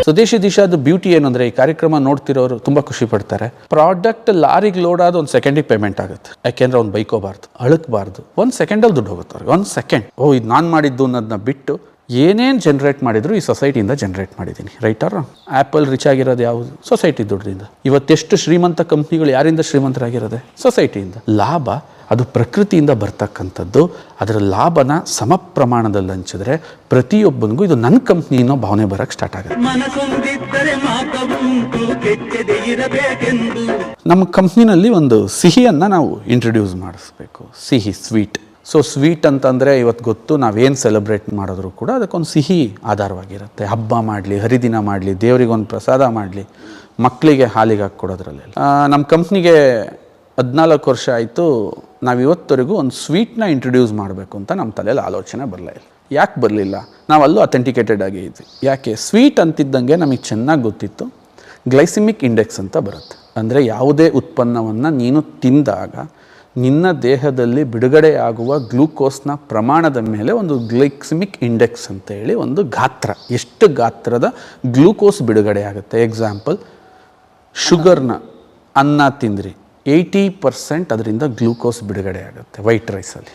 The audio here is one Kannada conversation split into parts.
ಸ್ವದೇಶಿ ದಿಶಾದ ಬ್ಯೂಟಿ ಏನಂದರೆ ಈ ಕಾರ್ಯಕ್ರಮ ನೋಡ್ತಿರೋರು ತುಂಬ ಖುಷಿ ಪಡ್ತಾರೆ. ಪ್ರಾಡಕ್ಟ್ ಲಾರಿಗೆ ಲೋಡ್ ಆದ 1 ಸೆಕೆಂಡಿಗೆ ಪೇಮೆಂಟ್ ಆಗುತ್ತೆ. ಯಾಕೆಂದ್ರೆ ಅವ್ನು ಬೈಕೋಬಾರ್ದು, ಅಳಕ್ಬಾರ್ದು. 1 ಸೆಕೆಂಡಲ್ಲಿ ದುಡ್ಡು ಹೋಗುತ್ತೆ ಅವ್ರಿಗೆ. 1 ಸೆಕೆಂಡ್. ಇದು ನಾನು ಮಾಡಿದ್ದು ಅನ್ನೋದನ್ನ ಬಿಟ್ಟು ಏನೇನು ಜನ್ರೇಟ್ ಮಾಡಿದ್ರು ಈ ಸೊಸೈಟಿಯಿಂದ ಜನ್ರೇಟ್ ಮಾಡಿದ್ದೀನಿ. ರೈಟರ್ ಆ್ಯಪಲ್ ರಿಚ್ ಆಗಿರೋದು ಯಾವುದು? ಸೊಸೈಟಿ ದುಡ್ಡಿಂದ. ಇವತ್ತೆಷ್ಟು ಶ್ರೀಮಂತ ಕಂಪ್ನಿಗಳು ಯಾರಿಂದ ಶ್ರೀಮಂತರಾಗಿರೋದೆ? ಸೊಸೈಟಿಯಿಂದ. ಲಾಭ ಅದು ಪ್ರಕೃತಿಯಿಂದ ಬರ್ತಕ್ಕಂಥದ್ದು. ಅದರ ಲಾಭನ ಸಮ ಪ್ರಮಾಣದಲ್ಲಿ ಹಂಚಿದ್ರೆ ಪ್ರತಿಯೊಬ್ಬನಿಗೂ ಇದು ನನ್ನ ಕಂಪ್ನಿ ಅನ್ನೋ ಭಾವನೆ ಬರೋಕ್ಕೆ ಸ್ಟಾರ್ಟ್ ಆಗುತ್ತೆ. ನಮ್ಮ ಕಂಪ್ನಿನಲ್ಲಿ ಒಂದು ಸಿಹಿಯನ್ನು ನಾವು ಇಂಟ್ರೊಡ್ಯೂಸ್ ಮಾಡಿಸ್ಬೇಕು. ಸಿಹಿ, ಸ್ವೀಟ್. ಸೊ ಸ್ವೀಟ್ ಅಂತಂದರೆ ಇವತ್ತು ಗೊತ್ತು, ನಾವೇನು ಸೆಲೆಬ್ರೇಟ್ ಮಾಡಿದ್ರು ಕೂಡ ಅದಕ್ಕೊಂದು ಸಿಹಿ ಆಧಾರವಾಗಿರುತ್ತೆ. ಹಬ್ಬ ಮಾಡಲಿ, ಹರಿದಿನ ಮಾಡಲಿ, ದೇವರಿಗೊಂದು ಪ್ರಸಾದ ಮಾಡಲಿ, ಮಕ್ಕಳಿಗೆ ಹಾಲಿಗೆ ಹಾಕಿ ಕೊಡೋದ್ರಲ್ಲಿ. ನಮ್ಮ ಕಂಪ್ನಿಗೆ 14 ವರ್ಷ ಆಯಿತು. ನಾವು ಇವತ್ತವರೆಗೂ ಒಂದು ಸ್ವೀಟ್ನ ಇಂಟ್ರೊಡ್ಯೂಸ್ ಮಾಡಬೇಕು ಅಂತ ನಮ್ಮ ತಲೆಯಲ್ಲಿ ಆಲೋಚನೆ ಬರಲಿಲ್ಲ. ಯಾಕೆ ಬರಲಿಲ್ಲ? ನಾವು ಅಲ್ಲೂ ಅಥೆಂಟಿಕೇಟೆಡ್ ಆಗಿ ಇದ್ವಿ. ಯಾಕೆ? ಸ್ವೀಟ್ ಅಂತಿದ್ದಂಗೆ ನಮಗೆ ಚೆನ್ನಾಗಿ ಗೊತ್ತಿತ್ತು ಗ್ಲೈಸಿಮಿಕ್ ಇಂಡೆಕ್ಸ್ ಅಂತ ಬರುತ್ತೆ. ಅಂದರೆ ಯಾವುದೇ ಉತ್ಪನ್ನವನ್ನು ನೀನು ತಿಂದಾಗ ನಿನ್ನ ದೇಹದಲ್ಲಿ ಬಿಡುಗಡೆ ಆಗುವ ಗ್ಲೂಕೋಸ್ನ ಪ್ರಮಾಣದ ಮೇಲೆ ಒಂದು ಗ್ಲೈಸಿಮಿಕ್ ಇಂಡೆಕ್ಸ್ ಅಂತ ಹೇಳಿ ಒಂದು ಗಾತ್ರ, ಎಷ್ಟು ಗಾತ್ರದ ಗ್ಲೂಕೋಸ್ ಬಿಡುಗಡೆ ಆಗುತ್ತೆ. ಎಕ್ಸಾಂಪಲ್, ಶುಗರ್ನ ಅನ್ನ ತಿಂದ್ರಿ, 80% ಅದರಿಂದ ಗ್ಲೂಕೋಸ್ ಬಿಡುಗಡೆ ಆಗುತ್ತೆ ವೈಟ್ ರೈಸಲ್ಲಿ.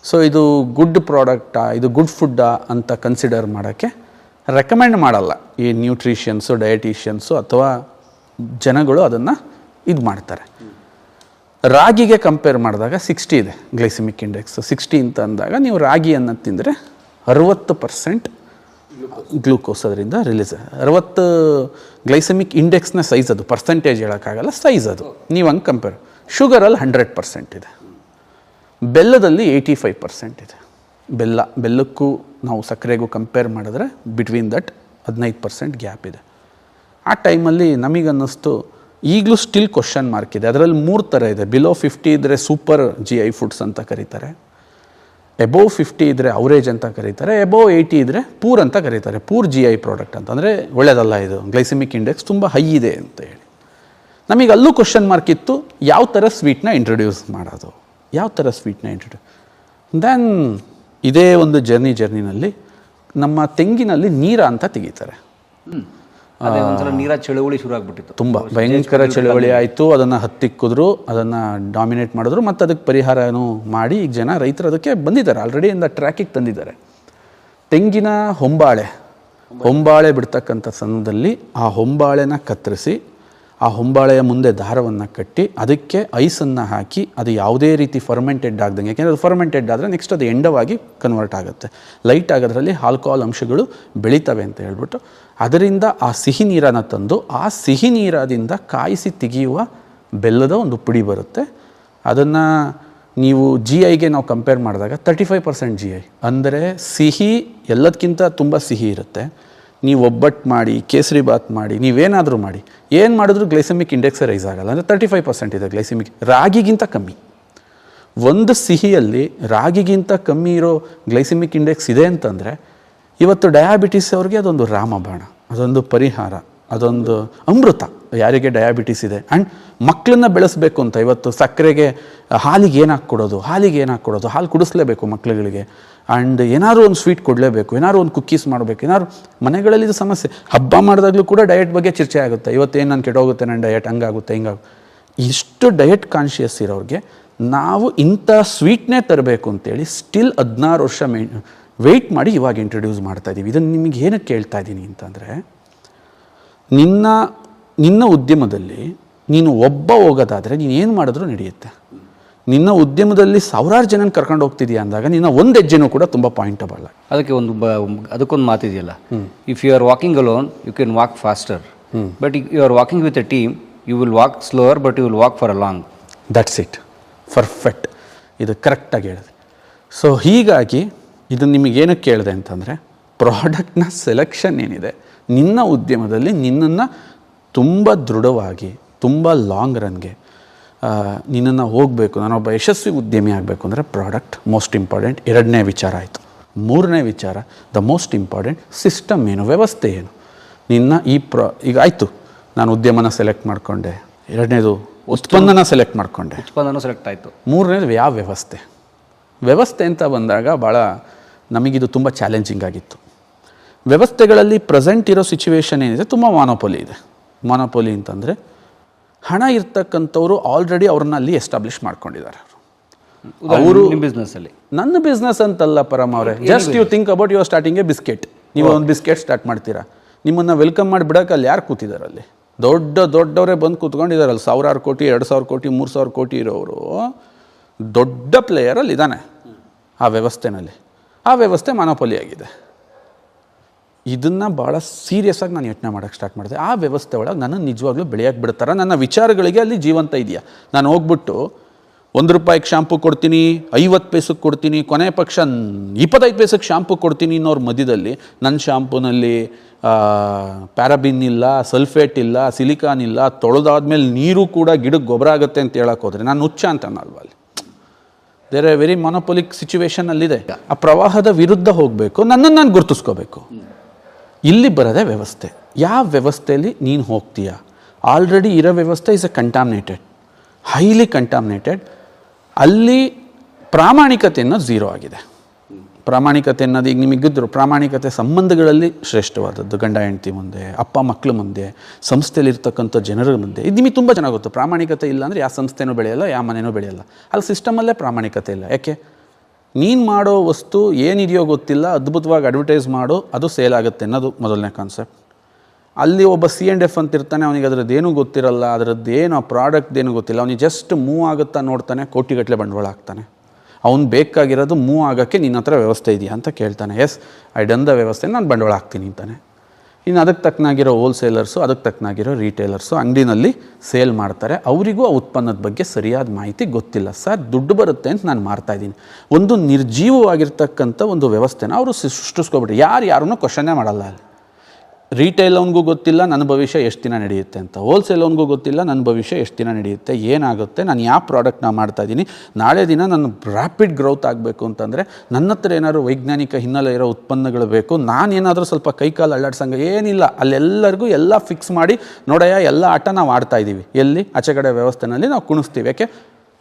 ಸೊ ಇದು ಗುಡ್ ಪ್ರಾಡಕ್ಟಾ, ಇದು ಗುಡ್ ಫುಡ್ಡಾ ಅಂತ ಕನ್ಸಿಡರ್ ಮಾಡೋಕ್ಕೆ ರೆಕಮೆಂಡ್ ಮಾಡಲ್ಲ ಈ ನ್ಯೂಟ್ರಿಷನ್ಸು, ಡಯಟಿಷಿಯನ್ಸು ಅಥವಾ ಜನಗಳು ಅದನ್ನು ಇದು ಮಾಡ್ತಾರೆ. ರಾಗಿಗೆ ಕಂಪೇರ್ ಮಾಡಿದಾಗ 60 ಇದೆ ಗ್ಲೈಸಿಮಿಕ್ ಇಂಡೆಕ್ಸ್. 60 ಅಂತ ಅಂದಾಗ ನೀವು ರಾಗಿಯನ್ನು ತಿಂದರೆ 60% ಗ್ಲೂಕೋಸ್ ಅದರಿಂದ ರಿಲೀಸ್. 60 ಗ್ಲೈಸೆಮಿಕ್ ಇಂಡೆಕ್ಸ್ನ ಸೈಜ್ ಅದು, ಪರ್ಸೆಂಟೇಜ್ ಹೇಳೋಕ್ಕಾಗಲ್ಲ, ಸೈಜ್ ಅದು. ನೀವು ಹಂಗೆ ಕಂಪೇರ್. ಶುಗರಲ್ಲಿ 100% ಇದೆ, ಬೆಲ್ಲದಲ್ಲಿ 85% ಇದೆ. ಬೆಲ್ಲಕ್ಕೂ ನಾವು ಸಕ್ಕರೆಗೂ ಕಂಪೇರ್ ಮಾಡಿದ್ರೆ ಬಿಟ್ವೀನ್ ದಟ್ 15% ಗ್ಯಾಪ್ ಇದೆ. ಆ ಟೈಮಲ್ಲಿ ನಮಗನ್ನಿಸ್ತು, ಈಗಲೂ ಸ್ಟಿಲ್ ಕ್ವಶನ್ ಮಾರ್ಕ್ ಇದೆ. ಅದರಲ್ಲಿ 3 ಥರ ಇದೆ. ಬಿಲೋ 50 ಇದ್ದರೆ ಸೂಪರ್ GI ಫುಡ್ಸ್ ಅಂತ ಕರೀತಾರೆ, ಎಬೋವ್ 50 ಇದ್ದರೆ ಅವರೇಜ್ ಅಂತ ಕರೀತಾರೆ, ಎಬೋವ್ 80 ಇದ್ದರೆ ಪೂರ್ ಅಂತ ಕರೀತಾರೆ. ಪೂರ್ GI ಪ್ರಾಡಕ್ಟ್ ಅಂತ ಅಂದರೆ ಒಳ್ಳೆಯದಲ್ಲ, ಇದು ಗ್ಲೈಸಿಮಿಕ್ ಇಂಡೆಕ್ಸ್ ತುಂಬ ಹೈ ಇದೆ ಅಂತ ಹೇಳಿ. ನಮಗೆ ಅಲ್ಲೂ ಕ್ವಶನ್ ಮಾರ್ಕ್ ಇತ್ತು, ಯಾವ ಥರ ಸ್ವೀಟ್ನ ಇಂಟ್ರೊಡ್ಯೂಸ್ ಮಾಡೋದು, ಯಾವ ಥರ ಸ್ವೀಟ್ನ ಇಂಟ್ರೊಡ್ಯೂಸ್. ದೆನ್ ಇದೇ ಒಂದು ಜರ್ನಿನಲ್ಲಿ ನಮ್ಮ ತೆಂಗಿನಲ್ಲಿ ನೀರ ಅಂತ ತೆಗಿತಾರೆ. ನೀರ ಚಳುವಳಿ ಶುರು ಆಗ್ಬಿಟ್ಟಿತ್ತು, ತುಂಬ ಭಯಂಕರ ಚಳುವಳಿ ಆಯಿತು. ಅದನ್ನು ಹತ್ತಿಕ್ಕಿದ್ರು, ಅದನ್ನು ಡಾಮಿನೇಟ್ ಮಾಡಿದ್ರು, ಮತ್ತು ಅದಕ್ಕೆ ಪರಿಹಾರನೂ ಮಾಡಿ ಈಗ ಜನ ರೈತರು ಅದಕ್ಕೆ ಬಂದಿದ್ದಾರೆ, ಆಲ್ರೆಡಿ ಇಂದ ಟ್ರ್ಯಾಕಿಗೆ ತಂದಿದ್ದಾರೆ. ತೆಂಗಿನ ಹೊಂಬಾಳೆ ಬಿಡ್ತಕ್ಕಂಥ ಸಂದರ್ಭದಲ್ಲಿ ಆ ಹೊಂಬಾಳೆನ ಕತ್ತರಿಸಿ ಆ ಹೊಂಬಾಳೆಯ ಮುಂದೆ ದಾರವನ್ನು ಕಟ್ಟಿ ಅದಕ್ಕೆ ಐಸನ್ನು ಹಾಕಿ, ಅದು ಯಾವುದೇ ರೀತಿ ಫರ್ಮೆಂಟೆಡ್ ಆಗ್ದಂಗೆ, ಯಾಕೆಂದರೆ ಅದು ಫರ್ಮೆಂಟೆಡ್ ಆದರೆ ನೆಕ್ಸ್ಟ್ ಅದು ಎಂಡವಾಗಿ ಕನ್ವರ್ಟ್ ಆಗುತ್ತೆ, ಲೈಟ್ ಆಗೋದ್ರಲ್ಲಿ ಆಲ್ಕೋಹಾಲ್ ಅಂಶಗಳು ಬೆಳೀತವೆ ಅಂತ ಹೇಳ್ಬಿಟ್ಟು ಅದರಿಂದ ಆ ಸಿಹಿ ನೀರನ್ನು ತಂದು ಆ ಸಿಹಿ ನೀರದಿಂದ ಕಾಯಿಸಿ ತೆಗೆಯುವ ಬೆಲ್ಲದ ಒಂದು ಪುಡಿ ಬರುತ್ತೆ. ಅದನ್ನು ನೀವು GIಗೆ ನಾವು ಕಂಪೇರ್ ಮಾಡಿದಾಗ 35% GI. ಅಂದರೆ ಸಿಹಿ ಎಲ್ಲದಕ್ಕಿಂತ ತುಂಬ ಸಿಹಿ ಇರುತ್ತೆ. ನೀವು ಒಬ್ಬಟ್ಟು ಮಾಡಿ, ಕೇಸರಿ ಬಾತ್ ಮಾಡಿ, ನೀವೇನಾದರೂ ಮಾಡಿ, ಏನು ಮಾಡಿದ್ರೂ ಗ್ಲೈಸೆಮಿಕ್ ಇಂಡೆಕ್ಸೇ ರೈಸ್ ಆಗಲ್ಲ. ಅಂದರೆ 35% ಇದೆ ಗ್ಲೈಸೆಮಿಕ್. ರಾಗಿಗಿಂತ ಕಮ್ಮಿ. ಒಂದು ಸಿಹಿಯಲ್ಲಿ ರಾಗಿಗಿಂತ ಕಮ್ಮಿ ಇರೋ ಗ್ಲೈಸೆಮಿಕ್ ಇಂಡೆಕ್ಸ್ ಇದೆ ಅಂತಂದರೆ ಇವತ್ತು ಡಯಾಬಿಟಿಸ್ ಅವ್ರಿಗೆ ಅದೊಂದು ರಾಮಬಾಣ, ಅದೊಂದು ಪರಿಹಾರ, ಅದೊಂದು ಅಮೃತ. ಯಾರಿಗೆ ಡಯಾಬಿಟಿಸ್ ಇದೆ ಆ್ಯಂಡ್ ಮಕ್ಕಳನ್ನ ಬೆಳೆಸಬೇಕು ಅಂತ ಇವತ್ತು ಸಕ್ಕರೆಗೆ ಹಾಲಿಗೆ ಏನು ಹಾಕ್ಕೊಡೋದು, ಹಾಲು ಕುಡಿಸ್ಲೇಬೇಕು ಮಕ್ಕಳುಗಳಿಗೆ. ಆ್ಯಂಡ್ ಏನಾದ್ರು ಒಂದು ಸ್ವೀಟ್ ಕೊಡಲೇಬೇಕು, ಏನಾದ್ರು ಒಂದು ಕುಕ್ಕೀಸ್ ಮಾಡಬೇಕು, ಏನಾದ್ರು ಮನೆಗಳಲ್ಲಿ ಇದು ಸಮಸ್ಯೆ. ಹಬ್ಬ ಮಾಡಿದಾಗಲೂ ಕೂಡ ಡಯಟ್ ಬಗ್ಗೆ ಚರ್ಚೆ ಆಗುತ್ತೆ. ಇವತ್ತೇನು ನಾನು ಕೆಟ್ಟೋಗುತ್ತೆ ನನ್ನ ಡಯಟ್, ಹಂಗಾಗುತ್ತೆ ಹಿಂಗಾಗುತ್ತೆ. ಇಷ್ಟು ಡಯಟ್ ಕಾನ್ಷಿಯಸ್ ಇರೋರಿಗೆ ನಾವು ಇಂಥ ಸ್ವೀಟ್ನೇ ತರಬೇಕು ಅಂತೇಳಿ ಸ್ಟಿಲ್ 16 ವರ್ಷ ವೆಯ್ಟ್ ಮಾಡಿ ಇವಾಗ ಇಂಟ್ರೊಡ್ಯೂಸ್ ಮಾಡ್ತಾಯಿದ್ದೀವಿ. ಇದನ್ನು ನಿಮಗೆ ಏನಕ್ಕೆ ಕೇಳ್ತಾ ಇದ್ದೀನಿ ಅಂತಂದರೆ, ನಿನ್ನ ಉದ್ಯಮದಲ್ಲಿ ನೀನು ಒಬ್ಬ ಹೋಗೋದಾದರೆ ನೀನು ಏನು ಮಾಡಿದ್ರೂ ನಡೆಯುತ್ತೆ. ನಿನ್ನ ಉದ್ಯಮದಲ್ಲಿ 1000 ಜನನ ಕರ್ಕೊಂಡು ಹೋಗ್ತಿದೆಯಾ ಅಂದಾಗ ನಿನ್ನ ಒಂದು ಹೆಜ್ಜೆನೂ ಕೂಡ ತುಂಬ ಪಾಯಿಂಟಬಲ್. ಅದಕ್ಕೊಂದು ಮಾತಿದೆಯಲ್ಲ, if you are walking alone you can walk faster, but you are walking with a team you will walk slower but you will walk for a long. That's it, perfect. ಇದು ಕರೆಕ್ಟಾಗಿ ಹೇಳಿದೆ. ಸೊ ಹೀಗಾಗಿ ಇದು ನಿಮಗೇನಕ್ಕೆ ಕೇಳಿದೆ ಅಂತಂದರೆ, ಪ್ರಾಡಕ್ಟ್ನ ಸೆಲೆಕ್ಷನ್ ಏನಿದೆ ನಿನ್ನ ಉದ್ಯಮದಲ್ಲಿ ನಿನ್ನನ್ನು ತುಂಬ ದೃಢವಾಗಿ, ತುಂಬ ಲಾಂಗ್ ರನ್ಗೆ ನಿನ್ನನ್ನು ಹೋಗಬೇಕು, ನಾನೊಬ್ಬ ಯಶಸ್ವಿ ಉದ್ಯಮಿ ಆಗಬೇಕು ಅಂದರೆ ಪ್ರಾಡಕ್ಟ್ ಮೋಸ್ಟ್ ಇಂಪಾರ್ಟೆಂಟ್. 2ನೇ ವಿಚಾರ ಆಯಿತು. 3ನೇ ವಿಚಾರ, ದ ಮೋಸ್ಟ್ ಇಂಪಾರ್ಟೆಂಟ್ ಸಿಸ್ಟಮ್ ಏನು, ವ್ಯವಸ್ಥೆ ಏನು. ನಿನ್ನ ಈಗ ಆಯಿತು, ನಾನು ಉದ್ಯಮನ ಸೆಲೆಕ್ಟ್ ಮಾಡಿಕೊಂಡೆ. 2ನೇದು ಉತ್ಪನ್ನನ ಸೆಲೆಕ್ಟ್ ಮಾಡಿಕೊಂಡೆ, ಉತ್ಪನ್ನನೂ ಸೆಲೆಕ್ಟ್ ಆಯಿತು. 3ನೇದು ಯಾವ ವ್ಯವಸ್ಥೆ ಅಂತ ಬಂದಾಗ ಭಾಳ ನಮಗಿದು ತುಂಬ ಚಾಲೆಂಜಿಂಗ್ ಆಗಿತ್ತು. ವ್ಯವಸ್ಥೆಗಳಲ್ಲಿ ಪ್ರೆಸೆಂಟ್ ಇರೋ ಸಿಚುವೇಶನ್ ಏನಿದೆ ತುಂಬ ಮಾನೋಪೊಲಿ ಇದೆ. ಮಾನೋಪೊಲಿ ಅಂತಂದರೆ ಹಣ ಇರ್ತಕ್ಕಂಥವ್ರು ಆಲ್ರೆಡಿ ಅವ್ರನ್ನ ಅಲ್ಲಿ ಎಸ್ಟಾಬ್ಲಿಷ್ ಮಾಡ್ಕೊಂಡಿದ್ದಾರೆ. ಅವರು ಬಿಸ್ನೆಸ್ಸಲ್ಲಿ ನನ್ನ ಬಿಸ್ನೆಸ್ ಅಂತಲ್ಲ ಪರಮ್ ಅವರೇ, just you think about your starting a biscuit. ನೀವು ಒಂದು ಬಿಸ್ಕೆಟ್ ಸ್ಟಾರ್ಟ್ ಮಾಡ್ತೀರಾ, ನಿಮ್ಮನ್ನು ವೆಲ್ಕಮ್ ಮಾಡಿ ಬಿಡೋಕೆ ಅಲ್ಲಿ ಯಾರು ಕೂತಿದ್ದಾರೆ? ಅಲ್ಲಿ ದೊಡ್ಡವರೇ ಬಂದು ಕೂತ್ಕೊಂಡಿದ್ದಾರಲ್ಲ, 1,000 ಕೋಟಿ 2,000 ಕೋಟಿ 3,000 ಕೋಟಿ ಇರೋರು ದೊಡ್ಡ ಪ್ಲೇಯರಲ್ಲಿ ಇದ್ದಾನೆ ಆ ವ್ಯವಸ್ಥೆನಲ್ಲಿ. ಆ ವ್ಯವಸ್ಥೆ ಮಾನೋಪೊಲಿ ಆಗಿದೆ. ಇದನ್ನು ಭಾಳ ಸೀರಿಯಸ್ ಆಗಿ ನಾನು ಯೋಚನೆ ಮಾಡೋಕ್ಕೆ ಸ್ಟಾರ್ಟ್ ಮಾಡಿದೆ. ಆ ವ್ಯವಸ್ಥೆ ಒಳಗೆ ನನ್ನನ್ನು ನಿಜವಾಗ್ಲೂ ಬೆಳೆಯೋಕ್ಕೆ ಬಿಡ್ತಾರೆ, ನನ್ನ ವಿಚಾರಗಳಿಗೆ ಅಲ್ಲಿ ಜೀವಂತ ಇದೆಯಾ? ನಾನು ಹೋಗ್ಬಿಟ್ಟು 1 ರೂಪಾಯಿಗೆ ಶಾಂಪು ಕೊಡ್ತೀನಿ, 50 ಪೈಸಕ್ಕೆ ಕೊಡ್ತೀನಿ, ಕೊನೆ ಪಕ್ಷ 25 ಪೈಸಕ್ಕೆ ಶಾಂಪು ಕೊಡ್ತೀನಿ ಅನ್ನೋರ ಮಧ್ಯದಲ್ಲಿ ನನ್ನ ಶಾಂಪೂನಲ್ಲಿ ಪ್ಯಾರಾಬಿನ್ ಇಲ್ಲ, ಸಲ್ಫೇಟ್ ಇಲ್ಲ, ಸಿಲಿಕಾನ್ ಇಲ್ಲ, ತೊಳೆದಾದ್ಮೇಲೆ ನೀರು ಕೂಡ ಗಿಡಕ್ಕೆ ಗೊಬ್ಬರ ಆಗುತ್ತೆ ಅಂತ ಹೇಳಕ್ಕೆ ಹೋದರೆ ನಾನು ಹುಚ್ಚ ಅಂತ ಅನ್ನಲ್ವ? ಅಲ್ಲಿ ದೇರ್ ಎ ವೆರಿ ಮೊನೊಪೊಲಿಕ್ ಸಿಚುವೇಶನಲ್ಲಿದೆ. ಆ ಪ್ರವಾಹದ ವಿರುದ್ಧ ಹೋಗಬೇಕು, ನನ್ನನ್ನು ನಾನು ಗುರುತಿಸ್ಕೋಬೇಕು. ಇಲ್ಲಿ ಬರೋದೇ ವ್ಯವಸ್ಥೆ. ಯಾವ ವ್ಯವಸ್ಥೆಯಲ್ಲಿ ನೀನು ಹೋಗ್ತೀಯಾ? ಆಲ್ರೆಡಿ ಇರೋ ವ್ಯವಸ್ಥೆ is A contaminated, highly contaminated. ಅಲ್ಲಿ ಪ್ರಾಮಾಣಿಕತೆ ಅನ್ನೋದು ಝೀರೋ ಆಗಿದೆ. ಪ್ರಾಮಾಣಿಕತೆ ಅನ್ನೋದು ಈಗ ನಿಮಗಿದ್ರು, ಪ್ರಾಮಾಣಿಕತೆ ಸಂಬಂಧಗಳಲ್ಲಿ ಶ್ರೇಷ್ಠವಾದದ್ದು. ಗಂಡ ಹೆಂಡತಿ ಮುಂದೆ, ಅಪ್ಪ ಮಕ್ಕಳ ಮುಂದೆ, ಸಂಸ್ಥೆಯಲ್ಲಿರ್ತಕ್ಕಂಥ ಜನರ ಮುಂದೆ. ಇದು ನಿಮಗೆ ತುಂಬ ಚೆನ್ನಾಗಿ ಗೊತ್ತು. ಪ್ರಾಮಾಣಿಕತೆ ಇಲ್ಲ ಅಂದರೆ ಯಾವ ಸಂಸ್ಥೆನೂ ಬೆಳೆಯಲ್ಲ, ಯಾವ ಮನೆಯೂ ಬೆಳೆಯಲ್ಲ. ಅಲ್ಲಿ ಸಿಸ್ಟಮಲ್ಲೇ ಪ್ರಾಮಾಣಿಕತೆ ಇಲ್ಲ. ಯಾಕೆ? ನೀನು ಮಾಡೋ ವಸ್ತು ಏನಿದೆಯೋ ಗೊತ್ತಿಲ್ಲ, ಅದ್ಭುತವಾಗಿ ಅಡ್ವರ್ಟೈಸ್ ಮಾಡು, ಅದು ಸೇಲ್ ಆಗುತ್ತೆ ಅನ್ನೋದು ಮೊದಲನೇ ಕಾನ್ಸೆಪ್ಟ್. ಅಲ್ಲಿ ಒಬ್ಬ C&F ಅಂತ ಇರ್ತಾನೆ, ಅವನಿಗೆ ಅದರದ್ದೇನೂ ಗೊತ್ತಿರಲ್ಲ, ಅದರದ್ದೇನು ಆ ಪ್ರಾಡಕ್ಟ್ದೇನು ಗೊತ್ತಿಲ್ಲ. ಅವನಿಗೆ ಜಸ್ಟ್ ಮೂವ್ ಆಗುತ್ತಾ ನೋಡ್ತಾನೆ, ಕೋಟಿಗಟ್ಟಲೆ ಬಂಡವಾಳ ಹಾಕ್ತಾನೆ. ಅವ್ನು ಬೇಕಾಗಿರೋದು ಮೂವ್ ಆಗೋಕ್ಕೆ ನಿನ್ನ ಹತ್ರ ವ್ಯವಸ್ಥೆ ಇದೆಯಾ ಅಂತ ಕೇಳ್ತಾನೆ. ಎಸ್, ಐ ಡನ್ ದ ವ್ಯವಸ್ಥೆ, ನಾನು ಬಂಡವಾಳ ಹಾಕ್ತೀನಿ ಅಂತಾನೆ. ಇನ್ನು ಅದಕ್ಕೆ ತಕ್ಕನಾಗಿರೋ ಹೋಲ್ಸೇಲರ್ಸು, ಅದಕ್ಕೆ ತಕ್ಕನಾಗಿರೋ ರೀಟೇಲರ್ಸು ಅಂಗಡಿನಲ್ಲಿ ಸೇಲ್ ಮಾಡ್ತಾರೆ. ಅವರಿಗೂ ಆ ಉತ್ಪನ್ನದ ಬಗ್ಗೆ ಸರಿಯಾದ ಮಾಹಿತಿ ಗೊತ್ತಿಲ್ಲ. ಸರ್, ದುಡ್ಡು ಬರುತ್ತೆ ಅಂತ ನಾನು ಮಾರ್ತಾಯಿದ್ದೀನಿ. ಒಂದು ನಿರ್ಜೀವವಾಗಿರ್ತಕ್ಕಂಥ ಒಂದು ವ್ಯವಸ್ಥೆನ ಅವರು ಸೃಷ್ಟಿಸ್ಕೊಬಿಟ್ಟು ಯಾರನ್ನೂ ಕ್ವಶನ್ನೇ ಮಾಡಲ್ಲ. ಅಲ್ಲಿ ರೀಟೇಲ್ ಅವನಿಗೂ ಗೊತ್ತಿಲ್ಲ ನನ್ನ ಭವಿಷ್ಯ ಎಷ್ಟು ದಿನ ನಡೆಯುತ್ತೆ ಅಂತ, ಹೋಲ್ಸೇಲ್ ಅವನಿಗೂ ಗೊತ್ತಿಲ್ಲ ನನ್ನ ಭವಿಷ್ಯ ಎಷ್ಟು ದಿನ ನಡೆಯುತ್ತೆ, ಏನಾಗುತ್ತೆ, ನಾನು ಯಾವ ಪ್ರಾಡಕ್ಟ್ನ ಮಾಡ್ತಾಯಿದ್ದೀನಿ, ನಾಳೆ ದಿನ ನನ್ನ ರ್ಯಾಪಿಡ್ ಗ್ರೋತ್ ಆಗಬೇಕು ಅಂತಂದರೆ ನನ್ನ ಹತ್ರ ಏನಾದ್ರು ವೈಜ್ಞಾನಿಕ ಹಿನ್ನೆಲೆ ಇರೋ ಉತ್ಪನ್ನಗಳು ಬೇಕು. ನಾನೇನಾದರೂ ಸ್ವಲ್ಪ ಕೈಕಾಲು ಅಲ್ಲಾಡ್ಸಂಗೆ ಏನಿಲ್ಲ. ಅಲ್ಲೆಲ್ಲರಿಗೂ ಎಲ್ಲ ಫಿಕ್ಸ್ ಮಾಡಿ, ನೋಡಯ್ಯ ಎಲ್ಲ ಆಟ ನಾವು ಆಡ್ತಾಯಿದ್ದೀವಿ. ಎಲ್ಲಿ? ಆಚೆ ಕಡೆ ವ್ಯವಸ್ಥೆನಲ್ಲಿ ನಾವು ಕುಣಿಸ್ತೀವಿ. ಯಾಕೆ?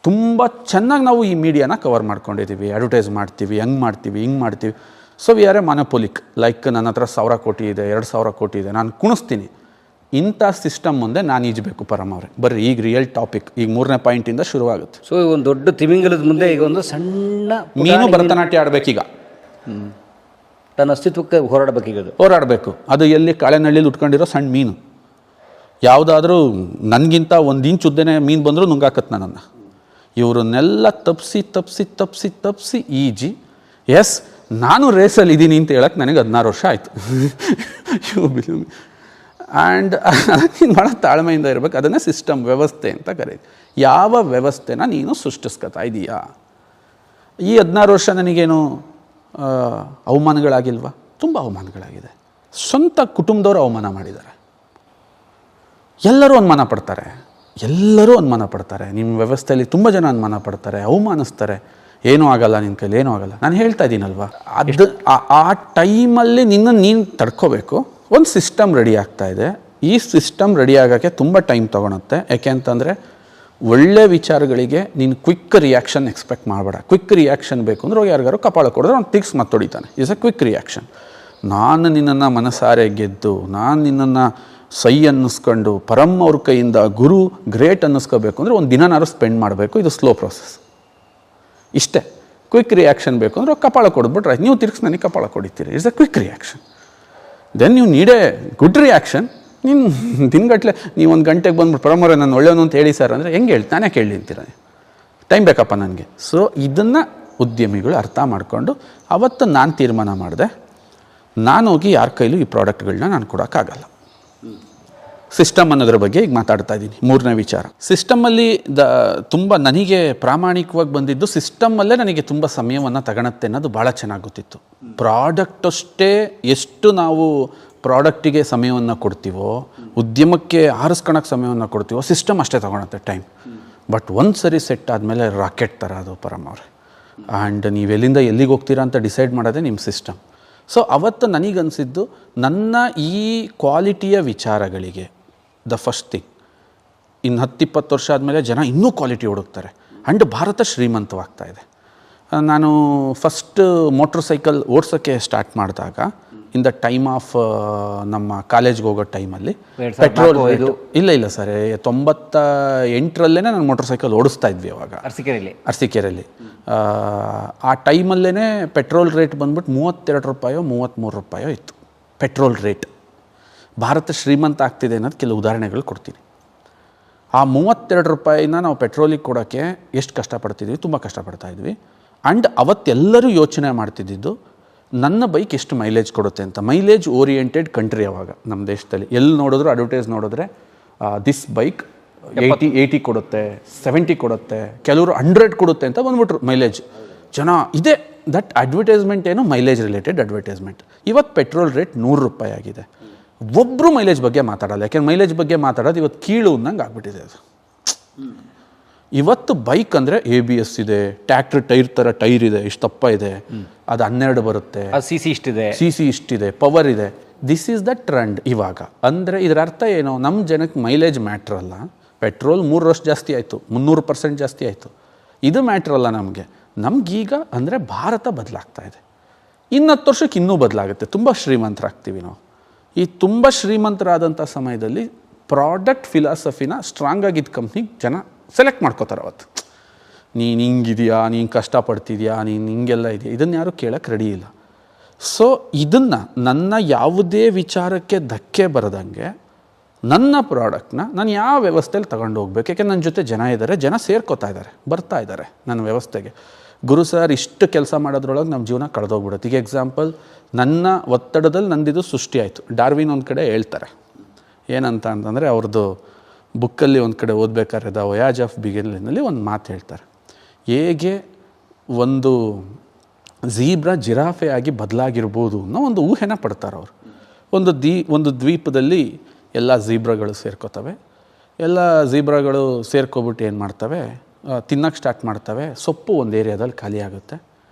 ತುಂಬ ಚೆನ್ನಾಗಿ ನಾವು ಈ ಮೀಡಿಯಾನ ಕವರ್ ಮಾಡ್ಕೊಂಡಿದ್ದೀವಿ, ಅಡ್ವರ್ಟೈಸ್ ಮಾಡ್ತೀವಿ, ಹಂಗೆ ಮಾಡ್ತೀವಿ, ಹಿಂಗೆ ಮಾಡ್ತೀವಿ. So we are a monopolic. Like ನನ್ನ ಹತ್ರ 1,000 ಕೋಟಿ ಇದೆ, 2,000 ಕೋಟಿ ಇದೆ, ನಾನು ಕುಣಿಸ್ತೀನಿ. ಇಂಥ ಸಿಸ್ಟಮ್ ಮುಂದೆ ನಾನು ಈಜಬೇಕು ಪರಮ್ ಅವರೇ. ಬರ್ರಿ, ಈಗ ರಿಯಲ್ ಟಾಪಿಕ್, ಈಗ 3ನೇ ಪಾಯಿಂಟಿಂದ ಶುರುವಾಗುತ್ತೆ. ಸೊ ಒಂದು ದೊಡ್ಡ ತಿಮಿಂಗಲದ ಮುಂದೆ ಈಗ ಒಂದು ಸಣ್ಣ ಮೀನು ಭರತನಾಟ್ಯ ಆಡಬೇಕೀಗ. ತನ್ನ ಅಸ್ತಿತ್ವಕ್ಕೆ ಹೋರಾಡಬೇಕು. ಅದು ಎಲ್ಲಿ? ಕಾಳೆನಳ್ಳಿಲಿ ಉಟ್ಕೊಂಡಿರೋ ಸಣ್ಣ ಮೀನು. ಯಾವುದಾದ್ರೂ ನನಗಿಂತ 1 ಇಂಚ್ ಉದ್ದನೇ ಮೀನು ಬಂದರೂ ನುಂಗಾಕತ್ತೆ ನನ್ನನ್ನು. ಇವರನ್ನೆಲ್ಲ ತಪ್ಪಿಸಿ ಈಜಿ, ಎಸ್ ನಾನು ರೇಸಲ್ಲಿ ಇದ್ದೀನಿ ಅಂತ ಹೇಳಕ್ಕೆ ನನಗೆ 16 ವರ್ಷ ಆಯಿತು. ಆ್ಯಂಡ್ ನೀನು ಭಾಳ ತಾಳ್ಮೆಯಿಂದ ಇರಬೇಕು. ಅದನ್ನೇ ಸಿಸ್ಟಮ್, ವ್ಯವಸ್ಥೆ ಅಂತ ಕರೀತೀವಿ. ಯಾವ ವ್ಯವಸ್ಥೆನ ನೀನು ಸೃಷ್ಟಿಸ್ಕೊತಾ ಇದೀಯಾ? ಈ 16 ವರ್ಷ ನನಗೇನು ಅವಮಾನಗಳಾಗಿಲ್ವಾ? ತುಂಬ ಅವಮಾನಗಳಾಗಿದೆ. ಸ್ವಂತ ಕುಟುಂಬದವರು ಅವಮಾನ ಮಾಡಿದ್ದಾರೆ. ಎಲ್ಲರೂ ಅನುಮಾನ ಪಡ್ತಾರೆ. ನಿಮ್ಮ ವ್ಯವಸ್ಥೆಯಲ್ಲಿ ತುಂಬ ಜನ ಅನುಮಾನ ಪಡ್ತಾರೆ, ಅವಮಾನಿಸ್ತಾರೆ. ಏನೂ ಆಗಲ್ಲ, ನಿನ್ನ ಕೈಲಿ ಏನೂ ಆಗಲ್ಲ. ನಾನು ಹೇಳ್ತಾ ಇದ್ದೀನಲ್ವ, ಅದು ಆ ಟೈಮಲ್ಲಿ ನೀನು ತಡ್ಕೋಬೇಕು. ಒಂದು ಸಿಸ್ಟಮ್ ರೆಡಿ ಆಗ್ತಾ ಇದೆ. ಈ ಸಿಸ್ಟಮ್ ರೆಡಿ ಆಗೋಕ್ಕೆ ತುಂಬ ಟೈಮ್ ತೊಗೊಳುತ್ತೆ. ಯಾಕೆ ಅಂತಂದರೆ, ಒಳ್ಳೆ ವಿಚಾರಗಳಿಗೆ ನೀನು ಕ್ವಿಕ್ ರಿಯಾಕ್ಷನ್ ಎಕ್ಸ್ಪೆಕ್ಟ್ ಮಾಡಬೇಡ. ಕ್ವಿಕ್ ರಿಯಾಕ್ಷನ್ ಬೇಕು ಅಂದರೆ ಹೋಗಿ ಯಾರಿಗಾರು ಕಪಾಳ ಕೊಡಿದ್ರೆ ಅವ್ನು ತಿಕ್ಸ್ ಮತ್ತೊಡಿತಾನೆ. Is a quick reaction. ನಾನು ನಿನ್ನನ್ನು ಮನಸಾರೆ ಗೆದ್ದು, ನಾನು ನಿನ್ನನ್ನು ಸೈ ಅನ್ನಿಸ್ಕೊಂಡು ಪರಮ್ ಅವ್ರ ಕೈಯಿಂದ ಗುರು ಗ್ರೇಟ್ ಅನ್ನಿಸ್ಕೋಬೇಕು ಅಂದರೆ ಒಂದು ದಿನನಾರು ಸ್ಪೆಂಡ್ ಮಾಡಬೇಕು. ಇದು ಸ್ಲೋ ಪ್ರೊಸೆಸ್. ಇಷ್ಟೇ. ಕ್ವಿಕ್ ರಿಯಾಕ್ಷನ್ ಬೇಕು ಅಂದರೆ ಕಪಾಳ ಕೊಡ್ಬಿಟ್ರೆ ನೀವು ತಿರ್ಗಿಸಿ ನನಗೆ ಕಪಾಳ ಕೊಡಿತೀರಿ. It's a quick reaction. Then ನೀವು ನೀಡ್ ಎ ಗುಡ್ ರಿಯಾಕ್ಷನ್. ನೀನು ದಿನಗಟ್ಟಲೆ ನೀವು 1 ಗಂಟೆಗೆ ಬಂದ್ಬಿಟ್ಟು ಪರಮರೆ ನಾನು ಒಳ್ಳೆಯವನು ಅಂತ ಹೇಳಿ ಸರ್ ಅಂದರೆ ಹೆಂಗೆ ಹೇಳಿ? ನಾನೇ ಕೇಳಿ ಅಂತೀರ, ಟೈಮ್ ಬೇಕಪ್ಪ ನನಗೆ. ಸೊ ಇದನ್ನು ಉದ್ಯಮಿಗಳು ಅರ್ಥ ಮಾಡಿಕೊಂಡು ಅವತ್ತು ನಾನು ತೀರ್ಮಾನ ಮಾಡಿದೆ, ನಾನು ಹೋಗಿ ಯಾರ ಕೈಲೂ ಈ ಪ್ರಾಡಕ್ಟ್ಗಳನ್ನ ನಾನು ಕೊಡೋಕ್ಕಾಗಲ್ಲ. ಸಿಸ್ಟಮ್ ಅನ್ನೋದ್ರ ಬಗ್ಗೆ ಈಗ ಮಾತಾಡ್ತಾ ಇದ್ದೀನಿ. 3ನೇ ವಿಚಾರ, ಸಿಸ್ಟಮಲ್ಲಿ ತುಂಬ ನನಗೆ ಪ್ರಾಮಾಣಿಕವಾಗಿ ಬಂದಿದ್ದು, ಸಿಸ್ಟಮಲ್ಲೇ ನನಗೆ ತುಂಬ ಸಮಯವನ್ನು ತಗೊಳುತ್ತೆ ಅನ್ನೋದು ಭಾಳ ಚೆನ್ನಾಗಿ ಗೊತ್ತಿತ್ತು. ಪ್ರಾಡಕ್ಟ್ ಅಷ್ಟೇ ಎಷ್ಟು ನಾವು ಪ್ರಾಡಕ್ಟಿಗೆ ಸಮಯವನ್ನು ಕೊಡ್ತೀವೋ, ಉದ್ಯಮಕ್ಕೆ ಆರಿಸ್ಕೊಳಕ್ಕೆ ಸಮಯವನ್ನು ಕೊಡ್ತೀವೋ, ಸಿಸ್ಟಮ್ ಅಷ್ಟೇ ತಗೊಳುತ್ತೆ ಟೈಮ್. ಬಟ್ ಒಂದು ಸರಿ ಸೆಟ್ ಆದಮೇಲೆ ರಾಕೆಟ್ ಥರ ಅದು ಪರಮ್ ಅವರೇ. ಆ್ಯಂಡ್ ನೀವೆಲ್ಲಿಂದ ಎಲ್ಲಿಗೆ ಹೋಗ್ತೀರಾ ಅಂತ ಡಿಸೈಡ್ ಮಾಡೋದೇ ನಿಮ್ಮ ಸಿಸ್ಟಮ್. ಸೊ ಅವತ್ತು ನನಗನ್ಸಿದ್ದು, ನನ್ನ ಈ ಕ್ವಾಲಿಟಿಯ ವಿಚಾರಗಳಿಗೆ ದ ಫಸ್ಟ್ ಥಿಂಗ್, ಇನ್ನು 10-20 ವರ್ಷ ಆದಮೇಲೆ ಜನ ಇನ್ನೂ ಕ್ವಾಲಿಟಿ ಹುಡುಕ್ತಾರೆ. ಆ್ಯಂಡ್ ಭಾರತ ಶ್ರೀಮಂತವಾಗ್ತಾ ಇದೆ. ನಾನು ಫಸ್ಟ್ ಮೋಟ್ರ್ ಸೈಕಲ್ ಓಡಿಸೋಕ್ಕೆ ಸ್ಟಾರ್ಟ್ ಮಾಡಿದಾಗ ಇನ್ ದ ಟೈಮ್ ಆಫ್ ನಮ್ಮ ಕಾಲೇಜ್ಗೆ ಹೋಗೋ ಟೈಮಲ್ಲಿ 2004 ಪೆಟ್ರೋಲ್ ಇಲ್ಲ ಸರ್ 98ರಲ್ಲೇ ನಾನು ಮೋಟರ್ ಸೈಕಲ್ ಓಡಿಸ್ತಾ ಇದ್ವಿ ಅವಾಗ ಅರಸೀಕೆರೆಯಲ್ಲಿ. ಆ ಟೈಮಲ್ಲೇ ಪೆಟ್ರೋಲ್ ರೇಟ್ ಬಂದ್ಬಿಟ್ಟು 32 ರೂಪಾಯೋ 33 ರೂಪಾಯೋ ಇತ್ತು ಪೆಟ್ರೋಲ್ ರೇಟ್. ಭಾರತ ಶ್ರೀಮಂತ ಆಗ್ತಿದೆ ಅನ್ನೋದು ಕೆಲವು ಉದಾಹರಣೆಗಳು ಕೊಡ್ತೀನಿ. ಆ 32 ರೂಪಾಯಿನ ನಾವು ಪೆಟ್ರೋಲಿಗೆ ಕೊಡೋಕ್ಕೆ ಎಷ್ಟು ಕಷ್ಟಪಡ್ತಿದ್ವಿ, ತುಂಬ ಕಷ್ಟಪಡ್ತಾಯಿದ್ವಿ. ಆ್ಯಂಡ್ ಅವತ್ತೆಲ್ಲರೂ ಯೋಚನೆ ಮಾಡ್ತಿದ್ದಿದ್ದು ನನ್ನ ಬೈಕ್ ಎಷ್ಟು ಮೈಲೇಜ್ ಕೊಡುತ್ತೆ ಅಂತ. ಮೈಲೇಜ್ ಓರಿಯೆಂಟೆಡ್ ಕಂಟ್ರಿ ಅವಾಗ ನಮ್ಮ ದೇಶದಲ್ಲಿ. ಎಲ್ಲಿ ನೋಡಿದ್ರು ಅಡ್ವರ್ಟೈಸ್ ನೋಡಿದ್ರೆ ದಿಸ್ ಬೈಕ್ 80 ಕೊಡುತ್ತೆ, 70 ಕೊಡುತ್ತೆ, ಕೆಲವರು 100 ಕೊಡುತ್ತೆ ಅಂತ ಬಂದ್ಬಿಟ್ರು ಮೈಲೇಜ್. ಜನ ಇದೆ ದಟ್ ಅಡ್ವರ್ಟೈಸ್ಮೆಂಟ್ ಏನು ಮೈಲೇಜ್ ರಿಲೇಟೆಡ್ ಅಡ್ವರ್ಟೈಸ್ಮೆಂಟ್. ಇವತ್ತು ಪೆಟ್ರೋಲ್ ರೇಟ್ 100 ರೂಪಾಯಿ ಆಗಿದೆ. ಒಬ್ಬರು ಮೈಲೇಜ್ ಬಗ್ಗೆ ಮಾತಾಡಲ್ಲ, ಯಾಕೆಂದ್ರೆ ಮೈಲೇಜ್ ಬಗ್ಗೆ ಮಾತಾಡೋದು ಇವತ್ತು ಕೀಳು ಅನ್ನಂಗೆ ಆಗ್ಬಿಟ್ಟಿದೆ ಅದು. ಇವತ್ತು ಬೈಕ್ ಅಂದರೆ ABS ಇದೆ, ಟ್ರ್ಯಾಕ್ಟರ್ ಟೈರ್ ಥರ ಟೈರ್ ಇದೆ, ಇಷ್ಟು ದಪ್ಪ ಇದೆ, ಅದು 12 ಬರುತ್ತೆ, ಸಿ ಸಿ ಇಷ್ಟಿದೆ, ಪವರ್ ಇದೆ. ದಿಸ್ ಈಸ್ ದ ಟ್ರೆಂಡ್ ಇವಾಗ. ಅಂದರೆ ಇದರ ಅರ್ಥ ಏನು, ನಮ್ಮ ಜನಕ್ಕೆ ಮೈಲೇಜ್ ಮ್ಯಾಟ್ರ್ ಅಲ್ಲ. ಪೆಟ್ರೋಲ್ 3 ವರ್ಷ ಜಾಸ್ತಿ ಆಯಿತು, 300% ಜಾಸ್ತಿ ಆಯಿತು. ಇದು ಮ್ಯಾಟ್ರ್ ಅಲ್ಲ ನಮಗೆ. ನಮಗೀಗ ಅಂದರೆ ಭಾರತ ಬದಲಾಗ್ತಾ ಇದೆ. ಇನ್ನು 10 ವರ್ಷಕ್ಕೆ ಇನ್ನೂ ಬದಲಾಗುತ್ತೆ, ತುಂಬ ಶ್ರೀಮಂತರಾಗ್ತೀವಿ ನಾವು. ಈ ತುಂಬ ಶ್ರೀಮಂತರಾದಂಥ ಸಮಯದಲ್ಲಿ ಪ್ರಾಡಕ್ಟ್ ಫಿಲಾಸಫಿನ ಸ್ಟ್ರಾಂಗ್ ಆಗಿದ್ದ ಕಂಪ್ನಿಗೆ ಜನ ಸೆಲೆಕ್ಟ್ ಮಾಡ್ಕೋತಾರೆ. ಅವತ್ತು ನೀನು ಹಿಂಗಿದೆಯಾ, ನೀನು ಕಷ್ಟಪಡ್ತಿದ್ಯಾ, ನೀನು ಹಿಂಗೆಲ್ಲ ಇದೆಯಾ, ಇದನ್ನು ಯಾರೂ ಕೇಳೋಕ್ಕೆ ರೆಡಿ ಇಲ್ಲ. ಸೊ ಇದನ್ನು ನನ್ನ ಯಾವುದೇ ವಿಚಾರಕ್ಕೆ ಧಕ್ಕೆ ಬರದಂಗೆ ನನ್ನ ಪ್ರಾಡಕ್ಟ್ನ ನಾನು ಯಾವ ವ್ಯವಸ್ಥೆಯಲ್ಲಿ ತಗೊಂಡು ಹೋಗ್ಬೇಕು. ಯಾಕೆಂದ್ರೆ ನನ್ನ ಜೊತೆ ಜನ ಇದ್ದಾರೆ, ಜನ ಸೇರ್ಕೋತಾ ಇದ್ದಾರೆ, ಬರ್ತಾ ಇದ್ದಾರೆ ನನ್ನ ವ್ಯವಸ್ಥೆಗೆ. ಗುರು ಸರ್ ಇಷ್ಟು ಕೆಲಸ ಮಾಡೋದ್ರೊಳಗೆ ನಮ್ಮ ಜೀವನ ಕಳೆದೋಗ್ಬಿಡುತ್ತೆ. ಈಗ ಎಕ್ಸಾಂಪಲ್, ನನ್ನ ಒತ್ತಡದಲ್ಲಿ ನಂದಿದು ಸೃಷ್ಟಿ ಆಯಿತು. ಡಾರ್ವಿನ್ ಒಂದು ಕಡೆ ಹೇಳ್ತಾರೆ ಏನಂತ ಅಂತಂದರೆ, ಅವ್ರದ್ದು ಬುಕ್ಕಲ್ಲಿ ಒಂದು ಕಡೆ ಓದಬೇಕಾದ್ರೆ ದ ವಯಾಜ್ ಆಫ್ ಬಿಗಿನಿಂಗ್ನಲ್ಲಿ ಒಂದು ಮಾತು ಹೇಳ್ತಾರೆ. ಹೇಗೆ ಒಂದು ಝೀಬ್ರಾ ಜಿರಾಫೆ ಆಗಿ ಬದಲಾಗಿರ್ಬೋದು ಅನ್ನೋ ಒಂದು ಊಹೆನ ಪಡ್ತಾರೆ ಅವರು. ಒಂದು ದ್ವೀಪದಲ್ಲಿ ಎಲ್ಲ ಝೀಬ್ರಾಗಳು ಸೇರ್ಕೋತವೆ. ಎಲ್ಲ ಝೀಬ್ರಾಗಳು ಸೇರ್ಕೊಬಿಟ್ಟು ಏನು ಮಾಡ್ತವೆ, ತಿನ್ನೋಕ್ಕೆ ಸ್ಟಾರ್ಟ್ ಮಾಡ್ತವೆ. ಸೊಪ್ಪು ಒಂದು ಏರಿಯಾದಲ್ಲಿ ಖಾಲಿ ಆಗುತ್ತೆ.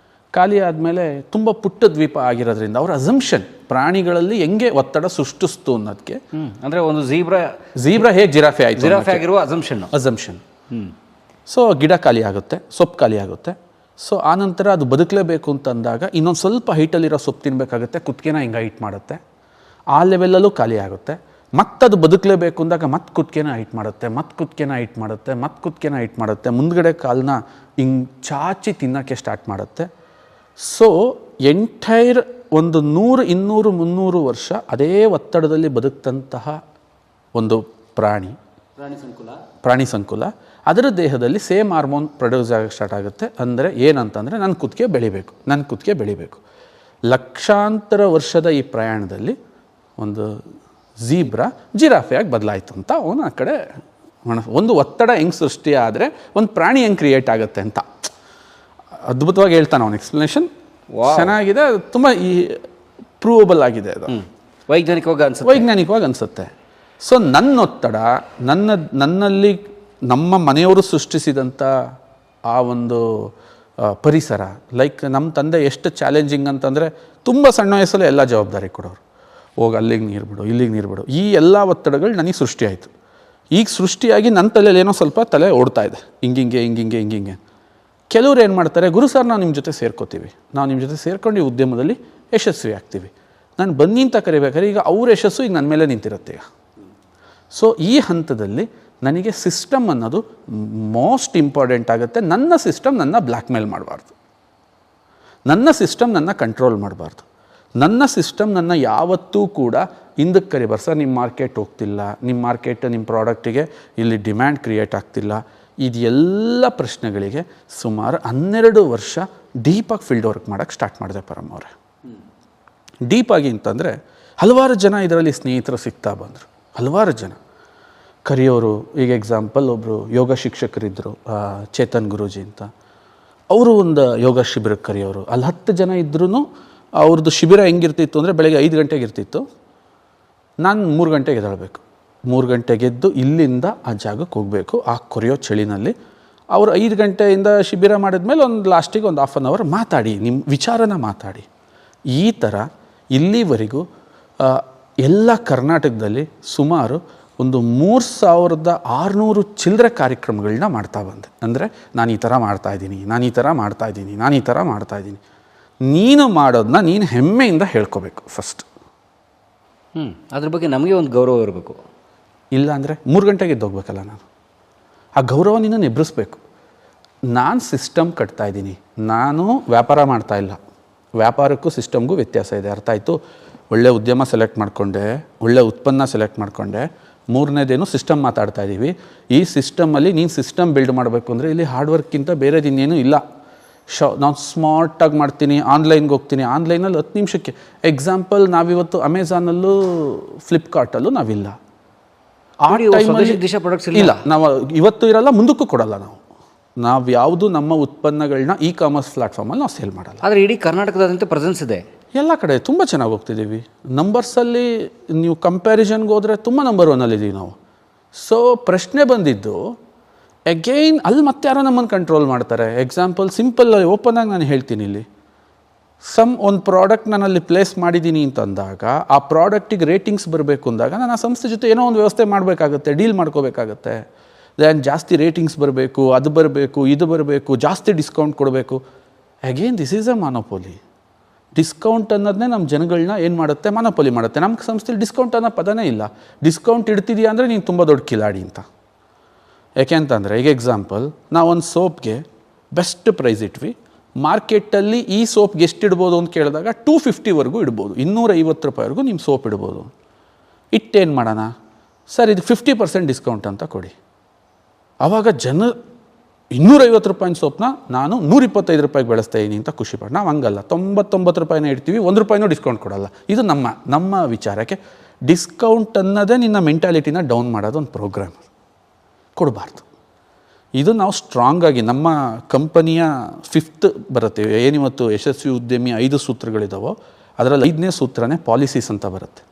ಖಾಲಿ ಆದಮೇಲೆ ತುಂಬ ಪುಟ್ಟ ದ್ವೀಪ ಆಗಿರೋದ್ರಿಂದ ಅವ್ರ ಅಸಂಪ್ಷನ್ ಪ್ರಾಣಿಗಳಲ್ಲಿ ಹೆಂಗೆ ಒತ್ತಡ ಸೃಷ್ಟಿಸ್ತು ಅನ್ನೋದಕ್ಕೆ, ಅಂದರೆ ಒಂದು ಝೀಬ್ರಾ ಹೇಗೆ ಜಿರಾಫೆ ಆಯಿತು, ಜಿರಾಫೆ ಆಗಿರುವ ಅಸಂಪ್ಷನ್. ಸೊ ಗಿಡ ಖಾಲಿ ಆಗುತ್ತೆ, ಸೊಪ್ಪು ಖಾಲಿ ಆಗುತ್ತೆ. ಸೊ ಆನಂತರ ಅದು ಬದುಕಲೇಬೇಕು ಅಂತಂದಾಗ ಇನ್ನೊಂದು ಸ್ವಲ್ಪ ಹೈಟಲ್ಲಿರೋ ಸೊಪ್ಪು ತಿನ್ನಬೇಕಾಗುತ್ತೆ, ಕುತ್ತಿಗೆನ ಹಿಂಗೆ ಹೈಟ್ ಮಾಡುತ್ತೆ. ಆ ಲೆವೆಲಲ್ಲೂ ಖಾಲಿ ಆಗುತ್ತೆ. ಮತ್ತದು ಬದುಕಲೇಬೇಕು ಅಂದಾಗ ಮತ್ತೆ ಕುತ್ತಿಗೆನ ಹೈಟ್ ಮಾಡುತ್ತೆ, ಮತ್ತೆ ಕುತ್ತಿಗೆನ ಹೈಟ್ ಮಾಡುತ್ತೆ, ಮತ್ತೆ ಕುತ್ತಿಗೆನ ಹೈಟ್ ಮಾಡುತ್ತೆ, ಮುಂದ್ಗಡೆ ಕಾಲನ್ನ ಹಿಂಗೆ ಚಾಚಿ ತಿನ್ನೋಕ್ಕೆ ಸ್ಟಾರ್ಟ್ ಮಾಡುತ್ತೆ. ಸೊ ಎಂಟೈರ್ ಒಂದು 100, 200, 300 ವರ್ಷ ಅದೇ ಒತ್ತಡದಲ್ಲಿ ಬದುಕ್ತಂತಹ ಒಂದು ಪ್ರಾಣಿ ಸಂಕುಲ ಅದರ ದೇಹದಲ್ಲಿ ಸೇಮ್ ಹಾರ್ಮೋನ್ ಪ್ರೊಡ್ಯೂಸ್ ಆಗಕ್ಕೆ ಸ್ಟಾರ್ಟ್ ಆಗುತ್ತೆ. ಅಂದರೆ ಏನಂತಂದರೆ ನನ್ನ ಕುತ್ತಿಗೆ ಬೆಳಿಬೇಕು. ಲಕ್ಷಾಂತರ ವರ್ಷದ ಈ ಪ್ರಯಾಣದಲ್ಲಿ ಒಂದು ಝೀಬ್ರಾ ಜಿರಾಫೆಯಾಗಿ ಬದಲಾಯಿತು ಅಂತ ಅವನು ಆ ಕಡೆ ಒಂದು ಒತ್ತಡ ಹೆಂಗೆ ಸೃಷ್ಟಿ ಆದರೆ ಒಂದು ಪ್ರಾಣಿ ಹೆಂಗೆ ಕ್ರಿಯೇಟ್ ಆಗುತ್ತೆ ಅಂತ ಅದ್ಭುತವಾಗಿ ಹೇಳ್ತಾನೆ ಅವನ ಎಕ್ಸ್ಪ್ಲನೇಷನ್. ಚೆನ್ನಾಗಿದೆ, ತುಂಬ ಈ ಪ್ರೂವಬಲ್ ಆಗಿದೆ, ಅದು ವೈಜ್ಞಾನಿಕವಾಗಿ ಅನಿಸುತ್ತೆ. ಸೊ ನನ್ನ ಒತ್ತಡ ನನ್ನಲ್ಲಿ ನಮ್ಮ ಮನೆಯವರು ಸೃಷ್ಟಿಸಿದಂಥ ಆ ಒಂದು ಪರಿಸರ, ಲೈಕ್ ನಮ್ಮ ತಂದೆ ಎಷ್ಟು ಚಾಲೆಂಜಿಂಗ್ ಅಂತಂದರೆ ತುಂಬ ಸಣ್ಣ ವಯಸ್ಸಲ್ಲೇ ಎಲ್ಲ ಜವಾಬ್ದಾರಿ ಕೊಡೋರು. ಹೋಗಿ ಅಲ್ಲಿಗೆ ನೀರು ಬಿಡು, ಇಲ್ಲಿಗೆ ನೀರು ಬಿಡು, ಈ ಎಲ್ಲ ಒತ್ತಡಗಳು ನನಗೆ ಸೃಷ್ಟಿಯಾಯಿತು. ಈಗ ಸೃಷ್ಟಿಯಾಗಿ ನನ್ನ ತಲೆಯಲ್ಲಿ ಏನೋ ಸ್ವಲ್ಪ ತಲೆ ಓಡ್ತಾ ಇದೆ, ಹಿಂಗಿಂಗೆ. ಕೆಲವ್ರು ಏನು ಮಾಡ್ತಾರೆ, ಗುರು ಸರ್ ನಾವು ನಿಮ್ಮ ಜೊತೆ ಸೇರ್ಕೋತೀವಿ, ನಾವು ನಿಮ್ಮ ಜೊತೆ ಸೇರ್ಕೊಂಡು ಈ ಉದ್ಯಮದಲ್ಲಿ ಯಶಸ್ವಿ ಆಗ್ತೀವಿ, ನಾನು ಬನ್ನಿ ಅಂತ ಕರಿಬೇಕಾದ್ರೆ ಈಗ ಅವ್ರ ಯಶಸ್ಸು ಈಗ ನನ್ನ ಮೇಲೆ ನಿಂತಿರುತ್ತೆ ಈಗ. ಸೊ ಈ ಹಂತದಲ್ಲಿ ನನಗೆ ಸಿಸ್ಟಮ್ ಅನ್ನೋದು ಮೋಸ್ಟ್ ಇಂಪಾರ್ಟೆಂಟ್ ಆಗುತ್ತೆ. ನನ್ನ ಸಿಸ್ಟಮ್ ನನ್ನ ಬ್ಲ್ಯಾಕ್ ಮೇಲ್ ಮಾಡಬಾರ್ದು, ನನ್ನ ಸಿಸ್ಟಮ್ ನನ್ನ ಕಂಟ್ರೋಲ್ ಮಾಡಬಾರ್ದು, ನನ್ನ ಸಿಸ್ಟಮ್ ನನ್ನ ಯಾವತ್ತೂ ಕೂಡ ಹಿಂದಕ್ಕೆ ಕರಿಬಾರ್ದು. ಸರ್ ನಿಮ್ಮ ಮಾರ್ಕೆಟ್ ಹೋಗ್ತಿಲ್ಲ, ನಿಮ್ಮ ಪ್ರಾಡಕ್ಟಿಗೆ ಇಲ್ಲಿ ಡಿಮ್ಯಾಂಡ್ ಕ್ರಿಯೇಟ್ ಆಗ್ತಿಲ್ಲ. ಇದೆಲ್ಲ ಪ್ರಶ್ನೆಗಳಿಗೆ ಸುಮಾರು 12 ವರ್ಷ ಡೀಪಾಗಿ ಫೀಲ್ಡ್ ವರ್ಕ್ ಮಾಡೋಕ್ಕೆ ಸ್ಟಾರ್ಟ್ ಮಾಡಿದೆ ಪರಮ್ ಅವರೇ. ಡೀಪಾಗಿ ಅಂತಂದರೆ ಹಲವಾರು ಜನ ಇದರಲ್ಲಿ ಸ್ನೇಹಿತರು ಸಿಗ್ತಾ ಬಂದರು, ಹಲವಾರು ಜನ ಕರಿಯೋರು. ಈಗ ಎಕ್ಸಾಂಪಲ್ ಒಬ್ಬರು ಯೋಗ ಶಿಕ್ಷಕರಿದ್ದರು, ಚೇತನ್ ಗುರೂಜಿ ಅಂತ. ಅವರು ಒಂದು ಯೋಗ ಶಿಬಿರಕ್ಕೆ ಕರಿಯೋರು. ಅಲ್ಲಿ 10 ಜನ ಇದ್ರೂ ಅವ್ರದ್ದು ಶಿಬಿರ ಹೆಂಗಿರ್ತಿತ್ತು ಅಂದರೆ ಬೆಳಗ್ಗೆ 5 ಗಂಟೆಗೆ ಇರ್ತಿತ್ತು. ನಾನು 3 ಗಂಟೆಗೆ ಎದ್ದೇಳಬೇಕು. 3 ಗಂಟೆಗೆ ಎದ್ದು ಇಲ್ಲಿಂದ ಆ ಜಾಗಕ್ಕೆ ಹೋಗಬೇಕು ಆ ಕೊರೆಯೋ ಚಳಿನಲ್ಲಿ. ಅವರು 5 ಗಂಟೆಯಿಂದ ಶಿಬಿರ ಮಾಡಿದ್ಮೇಲೆ ಒಂದು ಲಾಸ್ಟಿಗೆ ಒಂದು ಹಾಫ್ ಆನ್ ಅವರ್ ಮಾತಾಡಿ, ನಿಮ್ಮ ವಿಚಾರನ ಮಾತಾಡಿ. ಈ ಥರ ಇಲ್ಲಿವರೆಗೂ ಎಲ್ಲ ಕರ್ನಾಟಕದಲ್ಲಿ ಸುಮಾರು ಒಂದು 3600 ಚಿಲ್ಲರೆ ಕಾರ್ಯಕ್ರಮಗಳನ್ನ ಮಾಡ್ತಾ ಬಂದೆ. ಅಂದರೆ ನಾನು ಈ ಥರ ಮಾಡ್ತಾಯಿದ್ದೀನಿ. ನೀನು ಮಾಡೋದನ್ನ ನೀನು ಹೆಮ್ಮೆಯಿಂದ ಹೇಳ್ಕೋಬೇಕು ಫಸ್ಟ್. ಅದ್ರ ಬಗ್ಗೆ ನಮಗೆ ಒಂದು ಗೌರವ ಇರಬೇಕು. ಇಲ್ಲ ಅಂದರೆ 3 ಗಂಟೆಗೆ ಎದ್ದೋಗ್ಬೇಕಲ್ಲ ನಾನು. ಆ ಗೌರವ ನೀನು ಎಬ್ಬಿಸ್ಬೇಕು. ನಾನು ಸಿಸ್ಟಮ್ ಕಟ್ತಾ ಇದ್ದೀನಿ, ನಾನು ವ್ಯಾಪಾರ ಮಾಡ್ತಾ ಇಲ್ಲ. ವ್ಯಾಪಾರಕ್ಕೂ ಸಿಸ್ಟಮ್ಗೂ ವ್ಯತ್ಯಾಸ ಇದೆ, ಅರ್ಥ ಆಯಿತು? ಒಳ್ಳೆ ಉದ್ಯಮ ಸೆಲೆಕ್ಟ್ ಮಾಡಿಕೊಂಡೆ, ಒಳ್ಳೆ ಉತ್ಪನ್ನ ಸೆಲೆಕ್ಟ್ ಮಾಡಿಕೊಂಡೆ. 3ನೇದೇನು ಸಿಸ್ಟಮ್ ಮಾತಾಡ್ತಾ ಇದ್ದೀವಿ. ಈ ಸಿಸ್ಟಮಲ್ಲಿ ನೀನು ಸಿಸ್ಟಮ್ ಬಿಲ್ಡ್ ಮಾಡಬೇಕು ಅಂದರೆ ಇಲ್ಲಿ ಹಾರ್ಡ್ ವರ್ಕ್ಕಿಂತ ಬೇರೆದಿನ್ನೇನು ಇಲ್ಲ. ನಾನು ಸ್ಮಾರ್ಟಾಗಿ ಮಾಡ್ತೀನಿ, ಆನ್ಲೈನ್ಗೆ ಹೋಗ್ತೀನಿ, ಆನ್ಲೈನಲ್ಲಿ 10 ನಿಮಿಷಕ್ಕೆ. ಎಕ್ಸಾಂಪಲ್, ನಾವಿವತ್ತು ಅಮೆಝಾನಲ್ಲೂ ಫ್ಲಿಪ್ಕಾರ್ಟಲ್ಲೂ ನಾವಿಲ್ಲ. ಆ ಟೈಮಲ್ಲಿ ಇಲ್ಲ, ನಾವು ಇವತ್ತು ಇರಲ್ಲ, ಮುಂದಕ್ಕೂ ಕೊಡಲ್ಲ. ನಾವು ಯಾವುದು ನಮ್ಮ ಉತ್ಪನ್ನಗಳನ್ನ ಕಾಮರ್ಸ್ ಪ್ಲಾಟ್ಫಾರ್ಮಲ್ಲಿ ನಾವು ಸೇಲ್ ಮಾಡಲ್ಲ. ಆದರೆ ಇಡೀ ಕರ್ನಾಟಕದಾದ್ಯಂತ ಪ್ರೆಸೆನ್ಸ್ ಇದೆ, ಎಲ್ಲ ಕಡೆ ತುಂಬ ಚೆನ್ನಾಗಿ ಹೋಗ್ತಿದ್ದೀವಿ. ನಂಬರ್ಸಲ್ಲಿ ನೀವು ಕಂಪ್ಯಾರಿಸನ್ಗೆ ಹೋದರೆ ತುಂಬ ನಂಬರ್ 1ಅಲ್ಲಿದ್ದೀವಿ ನಾವು. ಸೊ ಪ್ರಶ್ನೆ ಬಂದಿದ್ದು ಅಗೈನ್ ಅಲ್ಲಿ ಮತ್ತೆ ಯಾರೋ ನಮ್ಮನ್ನು ಕಂಟ್ರೋಲ್ ಮಾಡ್ತಾರೆ. ಎಕ್ಸಾಂಪಲ್ ಸಿಂಪಲ್ ಓಪನಾಗಿ ನಾನು ಹೇಳ್ತೀನಿ, ಇಲ್ಲಿ ಒಂದು ಪ್ರಾಡಕ್ಟ್ ನಾನಲ್ಲಿ ಪ್ಲೇಸ್ ಮಾಡಿದ್ದೀನಿ ಅಂತಂದಾಗ ಆ ಪ್ರಾಡಕ್ಟಿಗೆ ರೇಟಿಂಗ್ಸ್ ಬರಬೇಕು ಅಂದಾಗ ನಾನು ಆ ಸಂಸ್ಥೆ ಜೊತೆ ಏನೋ ಒಂದು ವ್ಯವಸ್ಥೆ ಮಾಡಬೇಕಾಗತ್ತೆ, ಡೀಲ್ ಮಾಡ್ಕೋಬೇಕಾಗತ್ತೆ. ದೆನ್ ಜಾಸ್ತಿ ರೇಟಿಂಗ್ಸ್ ಬರಬೇಕು, ಅದು ಬರಬೇಕು, ಇದು ಬರಬೇಕು, ಜಾಸ್ತಿ ಡಿಸ್ಕೌಂಟ್ ಕೊಡಬೇಕು. Again this is a monopoly. Discount ಅನ್ನೋದನ್ನೇ ನಮ್ಮ ಜನಗಳನ್ನ ಏನು ಮಾಡುತ್ತೆ, ಮಾನೋಪೋಲಿ ಮಾಡುತ್ತೆ. ನಮ್ಮ ಸಂಸ್ಥೆಲಿ ಡಿಸ್ಕೌಂಟ್ ಅನ್ನೋ ಪದನೇ ಇಲ್ಲ. ಡಿಸ್ಕೌಂಟ್ ಇಡ್ತಿದೆಯಾ ಅಂದರೆ ನೀನು ತುಂಬ ದೊಡ್ಡ ಕಿಲಾಡಿ ಅಂತ. ಯಾಕೆ ಅಂತಂದರೆ, ಈಗ ಎಕ್ಸಾಂಪಲ್, ನಾವೊಂದು ಸೋಪ್ಗೆ ಬೆಸ್ಟ್ ಪ್ರೈಸ್ ಇಟ್ವಿ. ಮಾರ್ಕೆಟಲ್ಲಿ ಈ ಸೋಪ್ಗೆ ಎಷ್ಟು ಇಡ್ಬೋದು ಅಂತ ಕೇಳಿದಾಗ 250ವರೆಗೂ ಇಡ್ಬೋದು, 250 ರೂಪಾಯಿವರೆಗೂ ನಿಮ್ಮ ಸೋಪ್ ಇಡ್ಬೋದು. ಇಟ್ಟೇನು ಮಾಡೋಣ ಸರ್, ಇದು 50% ಡಿಸ್ಕೌಂಟ್ ಅಂತ ಕೊಡಿ. ಆವಾಗ ಜನ 250 ರೂಪಾಯಿನ ಸೋಪ್ನ ನಾನು 125 ರೂಪಾಯಿಗೆ ಬೆಳೆಸ್ತಾ ಇದ್ದೀನಿ ಅಂತ ಖುಷಿಪಟ್ಟು. ನಾವು ಹಂಗಲ್ಲ, 99 ರೂಪಾಯಿನ ಇಡ್ತೀವಿ, 1 ರೂಪಾಯಿನೂ ಡಿಸ್ಕೌಂಟ್ ಕೊಡಲ್ಲ. ಇದು ನಮ್ಮ ವಿಚಾರಕ್ಕೆ ಡಿಸ್ಕೌಂಟ್ ಅನ್ನೋದೇ ನಿನ್ನ ಮೆಂಟಾಲಿಟಿನ ಡೌನ್ ಮಾಡೋದು ಒಂದು ಪ್ರೋಗ್ರಾಮ್. ಕೊಡಬಾರ್ದು. ಇದು ನಾವು ಸ್ಟ್ರಾಂಗಾಗಿ ನಮ್ಮ ಕಂಪನಿಯ 5th ಬರುತ್ತೆ. ಏನಿವತ್ತು ಯಶಸ್ವಿ ಉದ್ಯಮಿ 5 ಸೂತ್ರಗಳಿದ್ದಾವೋ ಅದರಲ್ಲಿ 5ನೇ ಸೂತ್ರನೇ ಪಾಲಿಸೀಸ್ ಅಂತ ಬರುತ್ತೆ.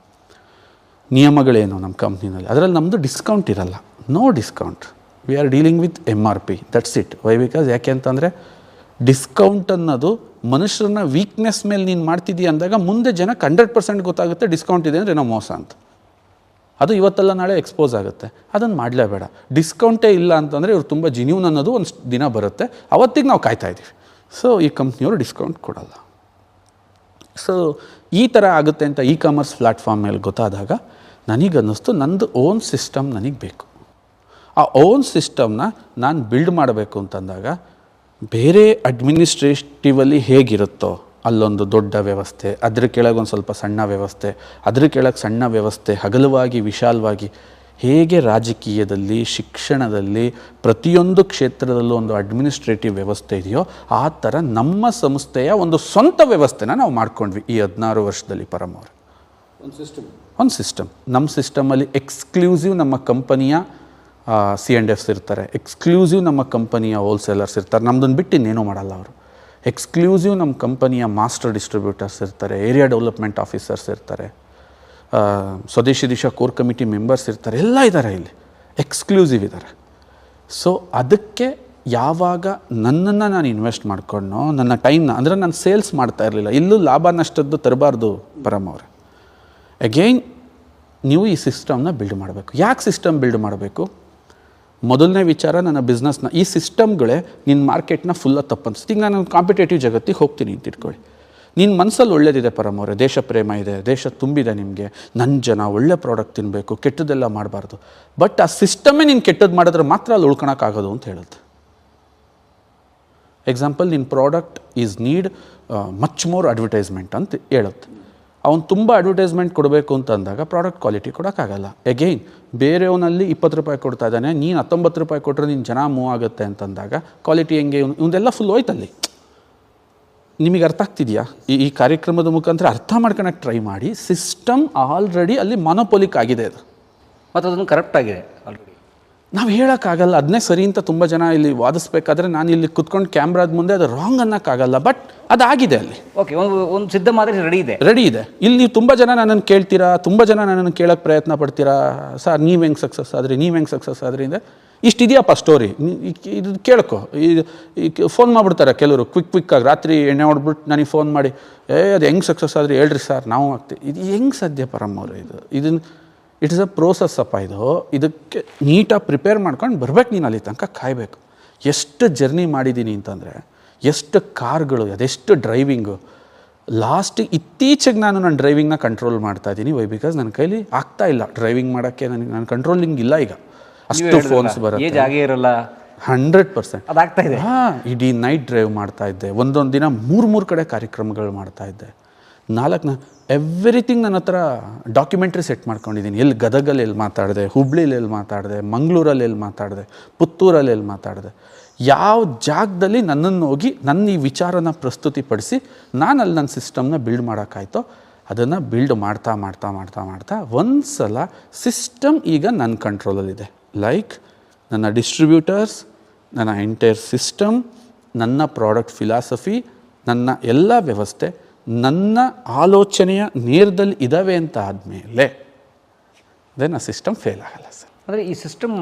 ನಿಯಮಗಳೇನು ನಮ್ಮ ಕಂಪ್ನಿನಲ್ಲಿ, ಅದರಲ್ಲಿ ನಮ್ಮದು ಡಿಸ್ಕೌಂಟ್ ಇರಲ್ಲ. No discount. We are dealing with MRP, that's it. Why? Because ಯಾಕೆ ಅಂತಂದರೆ ಡಿಸ್ಕೌಂಟ್ ಅನ್ನೋದು ಮನುಷ್ಯರನ್ನ ವೀಕ್ನೆಸ್ ಮೇಲೆ ನೀನು ಮಾಡ್ತಿದ್ದೀಯ ಅಂದಾಗ ಮುಂದೆ ಜನಕ್ಕೆ 100% ಗೊತ್ತಾಗುತ್ತೆ ಡಿಸ್ಕೌಂಟ್ ಇದೆ ಅಂದರೆ ಏನೋ ಮೋಸ ಅಂತ. ಅದು ಇವತ್ತೆಲ್ಲ ನಾಳೆ ಎಕ್ಸ್ಪೋಸ್ ಆಗುತ್ತೆ. ಅದನ್ನು ಮಾಡಲೇಬೇಡ. ಡಿಸ್ಕೌಂಟೇ ಇಲ್ಲ ಅಂತಂದರೆ ಇವ್ರು ತುಂಬ ಜಿನ್ಯೂನ್ ಅನ್ನೋದು ಒಂದು ದಿನ ಬರುತ್ತೆ, ಅವತ್ತಿಗೆ ನಾವು ಕಾಯ್ತಾ ಇದ್ದೀವಿ. ಸೊ ಈ ಕಂಪ್ನಿಯವರು ಡಿಸ್ಕೌಂಟ್ ಕೊಡಲ್ಲ. ಸೊ ಈ ಥರ ಆಗುತ್ತೆ ಅಂತ ಕಾಮರ್ಸ್ ಪ್ಲ್ಯಾಟ್ಫಾರ್ಮ್ ಮೇಲೆ ಗೊತ್ತಾದಾಗ ನನಗನ್ನಿಸ್ತು ನಂದು ಓನ್ ಸಿಸ್ಟಮ್ ನನಗೆ ಬೇಕು. ಆ ಓನ್ ಸಿಸ್ಟಮ್ನ ನಾನು ಬಿಲ್ಡ್ ಮಾಡಬೇಕು ಅಂತಂದಾಗ ಬೇರೆ ಅಡ್ಮಿನಿಸ್ಟ್ರೇಟಿವಲ್ಲಿ ಹೇಗಿರುತ್ತೋ ಅಲ್ಲೊಂದು ದೊಡ್ಡ ವ್ಯವಸ್ಥೆ, ಅದ್ರ ಕೆಳಗೆ ಒಂದು ಸ್ವಲ್ಪ ಸಣ್ಣ ವ್ಯವಸ್ಥೆ, ಅದ್ರ ಕೆಳಗೆ ಸಣ್ಣ ವ್ಯವಸ್ಥೆ, ಹಗಲವಾಗಿ ವಿಶಾಲವಾಗಿ, ಹೇಗೆ ರಾಜಕೀಯದಲ್ಲಿ, ಶಿಕ್ಷಣದಲ್ಲಿ, ಪ್ರತಿಯೊಂದು ಕ್ಷೇತ್ರದಲ್ಲೂ ಒಂದು ಅಡ್ಮಿನಿಸ್ಟ್ರೇಟಿವ್ ವ್ಯವಸ್ಥೆ ಇದೆಯೋ ಆ ಥರ ನಮ್ಮ ಸಂಸ್ಥೆಯ ಒಂದು ಸ್ವಂತ ವ್ಯವಸ್ಥೆನ ನಾವು ಮಾಡ್ಕೊಂಡ್ವಿ ಈ 16 ವರ್ಷದಲ್ಲಿ. ಪರಮವ್ರೆ, ಒಂದು ಸಿಸ್ಟಮ್. ನಮ್ಮ ಸಿಸ್ಟಮಲ್ಲಿ ಎಕ್ಸ್ಕ್ಲೂಸಿವ್ ನಮ್ಮ ಕಂಪನಿಯ C&Fs ಇರ್ತಾರೆ, ಎಕ್ಸ್ಕ್ಲೂಸಿವ್ ನಮ್ಮ ಕಂಪನಿಯ ಹೋಲ್ಸೇಲರ್ಸ್ ಇರ್ತಾರೆ. ನಮ್ಮದನ್ನು ಬಿಟ್ಟು ಇನ್ನೇನೂ ಮಾಡಲ್ಲ ಅವರು. ಎಕ್ಸ್ಕ್ಲೂಸಿವ್ ನಮ್ಮ ಕಂಪನಿಯ ಮಾಸ್ಟರ್ ಡಿಸ್ಟ್ರಿಬ್ಯೂಟರ್ಸ್ ಇರ್ತಾರೆ, ಏರಿಯಾ ಡೆವಲಪ್ಮೆಂಟ್ ಆಫೀಸರ್ಸ್ ಇರ್ತಾರೆ, ಸ್ವದೇಶಿ ದಿಶಾ ಕೋರ್ ಕಮಿಟಿ ಮೆಂಬರ್ಸ್ ಇರ್ತಾರೆ, ಎಲ್ಲ ಇದ್ದಾರೆ ಇಲ್ಲಿ, ಎಕ್ಸ್ಕ್ಲೂಸಿವ್ ಇದ್ದಾರೆ. ಸೊ ಅದಕ್ಕೆ ಯಾವಾಗ ನನ್ನನ್ನು ನಾನು ಇನ್ವೆಸ್ಟ್ ಮಾಡ್ಕೊಂಡು ನನ್ನ ಟೈಮ್ನ, ಅಂದರೆ ನಾನು ಸೇಲ್ಸ್ ಮಾಡ್ತಾ ಇರಲಿಲ್ಲ, ಇಲ್ಲೂ ಲಾಭ ನಷ್ಟದ್ದು ತರಬಾರ್ದು ಪರಮವ್ರೆ. ಅಗೈನ್ ನೀವು ಈ ಸಿಸ್ಟಮ್ನ ಬಿಲ್ಡ್ ಮಾಡಬೇಕು. ಯಾಕೆ ಸಿಸ್ಟಮ್ ಬಿಲ್ಡ್ ಮಾಡಬೇಕು? ಮೊದಲನೇ ವಿಚಾರ, ನನ್ನ ಬಿಸ್ನೆಸ್ನ ಈ ಸಿಸ್ಟಮ್ಗಳೇ ನಿನ್ನ ಮಾರ್ಕೆಟ್ನ ಫುಲ್ಲ ತಪ್ಪನ್ನಿಸ್ತು. ಈಗ ನಾನು ಕಾಂಪಿಟೇಟಿವ್ ಜಗತ್ತಿಗೆ ಹೋಗ್ತೀನಿ ಅಂತ ಇಟ್ಕೊಳ್ಳಿ. ನಿನ್ನ ಮನಸ್ಸಲ್ಲಿ ಒಳ್ಳೇದಿದೆ ಪರಮವ್ರೆ, ದೇಶ ಪ್ರೇಮ ಇದೆ, ದೇಶ ತುಂಬಿದೆ ನಿಮಗೆ, ನನ್ನ ಜನ ಒಳ್ಳೆ ಪ್ರಾಡಕ್ಟ್ ತಿನ್ನಬೇಕು, ಕೆಟ್ಟದ್ದೆಲ್ಲ ಮಾಡಬಾರ್ದು. ಬಟ್ ಆ ಸಿಸ್ಟಮೇ ನೀನು ಕೆಟ್ಟದ್ದು ಮಾಡಿದ್ರೆ ಮಾತ್ರ ಅಲ್ಲಿ ಉಳ್ಕೊಳಕ್ಕಾಗೋದು ಅಂತ ಹೇಳುತ್ತೆ. ಎಕ್ಸಾಂಪಲ್, ನಿನ್ನ product is need much more advertisement ಅಂತ ಹೇಳುತ್ತೆ. ಅವ್ನು ತುಂಬ ಅಡ್ವರ್ಟೈಸ್ಮೆಂಟ್ ಕೊಡಬೇಕು ಅಂತ ಅಂದಾಗ ಪ್ರಾಡಕ್ಟ್ ಕ್ವಾಲಿಟಿ ಕೊಡೋಕ್ಕಾಗಲ್ಲ. ಎಗೈನ್ ಬೇರೆಯವನಲ್ಲಿ 20 ರೂಪಾಯಿ ಕೊಡ್ತಾ ಇದ್ದಾನೆ, ನೀನು 19 ರೂಪಾಯಿ ಕೊಟ್ಟರೆ ನೀನು ಜನ ಮೂವ್ ಆಗುತ್ತೆ ಅಂತಂದಾಗ ಕ್ವಾಲಿಟಿ ಹೆಂಗೆ, ಇವನ್ನೆಲ್ಲ ಫುಲ್ ಹೋಯ್ತಲ್ಲಿ. ನಿಮಗೆ ಅರ್ಥ ಆಗ್ತಿದೆಯಾ? ಈ ಕಾರ್ಯಕ್ರಮದ ಮುಖಾಂತರ ಅರ್ಥ ಮಾಡ್ಕೊಳಕ್ಕೆ ಟ್ರೈ ಮಾಡಿ. ಸಿಸ್ಟಮ್ ಆಲ್ರೆಡಿ ಅಲ್ಲಿ ಮಾನೋಪೋಲಿಕ್ ಆಗಿದೆ, ಅದು ಮತ್ತು ಅದನ್ನು ಕರೆಕ್ಟ್ ಆಗಿದೆ ಆಲ್ರೆಡಿ. ನಾವು ಹೇಳೋಕ್ಕಾಗಲ್ಲ ಅದನ್ನೇ ಸರಿ ಅಂತ. ತುಂಬ ಜನ ಇಲ್ಲಿ ವಾದಿಸ್ಬೇಕಾದ್ರೆ ನಾನು ಇಲ್ಲಿ ಕುತ್ಕೊಂಡು ಕ್ಯಾಮ್ರಾದ ಮುಂದೆ ಅದು ರಾಂಗ್ ಅನ್ನೋಕ್ಕಾಗಲ್ಲ. ಬಟ್ ಅದಾಗಿದೆ ಅಲ್ಲಿ. ಓಕೆ, ಒಂದು ಸಿದ್ಧ ಮಾದರಿ ರೆಡಿ ಇದೆ. ಇಲ್ಲಿ ನೀವು ತುಂಬ ಜನ ನನ್ನನ್ನು ಕೇಳ್ತೀರಾ, ತುಂಬ ಜನ ನನ್ನನ್ನು ಕೇಳೋಕ್ಕೆ ಪ್ರಯತ್ನ ಪಡ್ತೀರಾ, ಸರ್ ನೀವು ಹೆಂಗೆ ಸಕ್ಸಸ್ ಆದ್ರಿ ಅಂದರೆ ಇಷ್ಟಿದೆಯಪ್ಪ ಸ್ಟೋರಿ, ಇದು ಕೇಳ್ಕೊ. ಈ ಫೋನ್ ಮಾಡಿಬಿಡ್ತಾರೆ ಕೆಲವರು ಕ್ವಿಕ್ಕಾಗಿ, ರಾತ್ರಿ ಎಣ್ಣೆ ಹೊಡ್ಬಿಟ್ಟು ನನಗೆ ಫೋನ್ ಮಾಡಿ, ಅದು ಹೆಂಗೆ ಸಕ್ಸಸ್ ಆದ್ರಿ ಹೇಳ್ರಿ ಸರ್, ನಾವು ಆಗ್ತೀವಿ. ಇದು ಹೆಂಗೆ ಸಾಧ್ಯ ಪರಮವ್ರೆ? ಇದನ್ನು ಇಟ್ ಇಸ್ ಅ ಪ್ರೋಸೆಸ್ ಅಪ್ಪ. ಇದಕ್ಕೆ ನೀಟಾಗಿ ಪ್ರಿಪೇರ್ ಮಾಡ್ಕೊಂಡು ಬರ್ಬೇಕು. ನೀನು ಅಲ್ಲಿ ತನಕ ಕಾಯಬೇಕು. ಎಷ್ಟು ಜರ್ನಿ ಮಾಡಿದ್ದೀನಿ ಅಂತಂದರೆ, ಎಷ್ಟು ಕಾರ್ಗಳು, ಅದೆಷ್ಟು ಡ್ರೈವಿಂಗು. ಇತ್ತೀಚೆಗೆ ನನ್ನ ಡ್ರೈವಿಂಗ್ನ ಕಂಟ್ರೋಲ್ ಮಾಡ್ತಾ ಇದ್ದೀನಿ. ವೈ ಬಿಕಾಸ್ ನನ್ನ ಕೈಲಿ ಆಗ್ತಾ ಇಲ್ಲ ಡ್ರೈವಿಂಗ್ ಮಾಡೋಕ್ಕೆ. ನನ್ನ ಕಂಟ್ರೋಲಿಂಗ್ ಇಲ್ಲ ಈಗ. ಅಷ್ಟು ಫೋನ್ಸ್ ಬರುತ್ತೆ. 100% ಅದಾಗ್ತಾ ಇದೆ. ಇಡೀ ನೈಟ್ ಡ್ರೈವ್ ಮಾಡ್ತಾ ಇದ್ದೆ. ಒಂದೊಂದು ದಿನ 3 ಕಡೆ ಕಾರ್ಯಕ್ರಮಗಳು ಮಾಡ್ತಾ ಇದ್ದೆ. ಎವ್ರಿಥಿಂಗ್ ನನ್ನ ಹತ್ರ ಡಾಕ್ಯುಮೆಂಟ್ರಿ ಸೆಟ್ ಮಾಡ್ಕೊಂಡಿದ್ದೀನಿ. ಎಲ್ಲಿ ಗದಗಲ್ಲಿ ಎಲ್ಲಿ ಮಾತಾಡಿದೆ, ಹುಬ್ಳಿಲಿ ಎಲ್ಲಿ ಮಾತಾಡಿದೆ, ಮಂಗಳೂರಲ್ಲಿ ಎಲ್ಲಿ ಮಾತಾಡಿದೆ, ಪುತ್ತೂರಲ್ಲಿ ಎಲ್ಲಿ ಮಾತಾಡಿದೆ, ಯಾವ ಜಾಗದಲ್ಲಿ ನನ್ನನ್ನು ಹೋಗಿ ನನ್ನ ಈ ವಿಚಾರನ ಪ್ರಸ್ತುತಿಪಡಿಸಿ ನಾನು ಅಲ್ಲಿ ನನ್ನ ಸಿಸ್ಟಮ್ನ ಬಿಲ್ಡ್ ಮಾಡೋಕ್ಕಾಯ್ತೋ ಅದನ್ನು ಬಿಲ್ಡ್ ಮಾಡ್ತಾ ಮಾಡ್ತಾ ಮಾಡ್ತಾ ಮಾಡ್ತಾ ಒಂದು ಸಲ ಸಿಸ್ಟಮ್ ಈಗ ನನ್ನ ಕಂಟ್ರೋಲಲ್ಲಿದೆ. ಲೈಕ್ ನನ್ನ ಡಿಸ್ಟ್ರಿಬ್ಯೂಟರ್ಸ್, ನನ್ನ ಎಂಟೈರ್ ಸಿಸ್ಟಮ್, ನನ್ನ ಪ್ರಾಡಕ್ಟ್ ಫಿಲಾಸಫಿ, ನನ್ನ ಎಲ್ಲ ವ್ಯವಸ್ಥೆ ನನ್ನ ಆಲೋಚನೆಯ ನೇರದಲ್ಲಿ ಇದ್ದಾವೆ ಅಂತ ಆದಮೇಲೆ ದೆನ್ ಆ ಸಿಸ್ಟಮ್ ಫೇಲ್ ಆಗಲ್ಲ ಸರ್. ಅಂದರೆ ಈ ಸಿಸ್ಟಮ್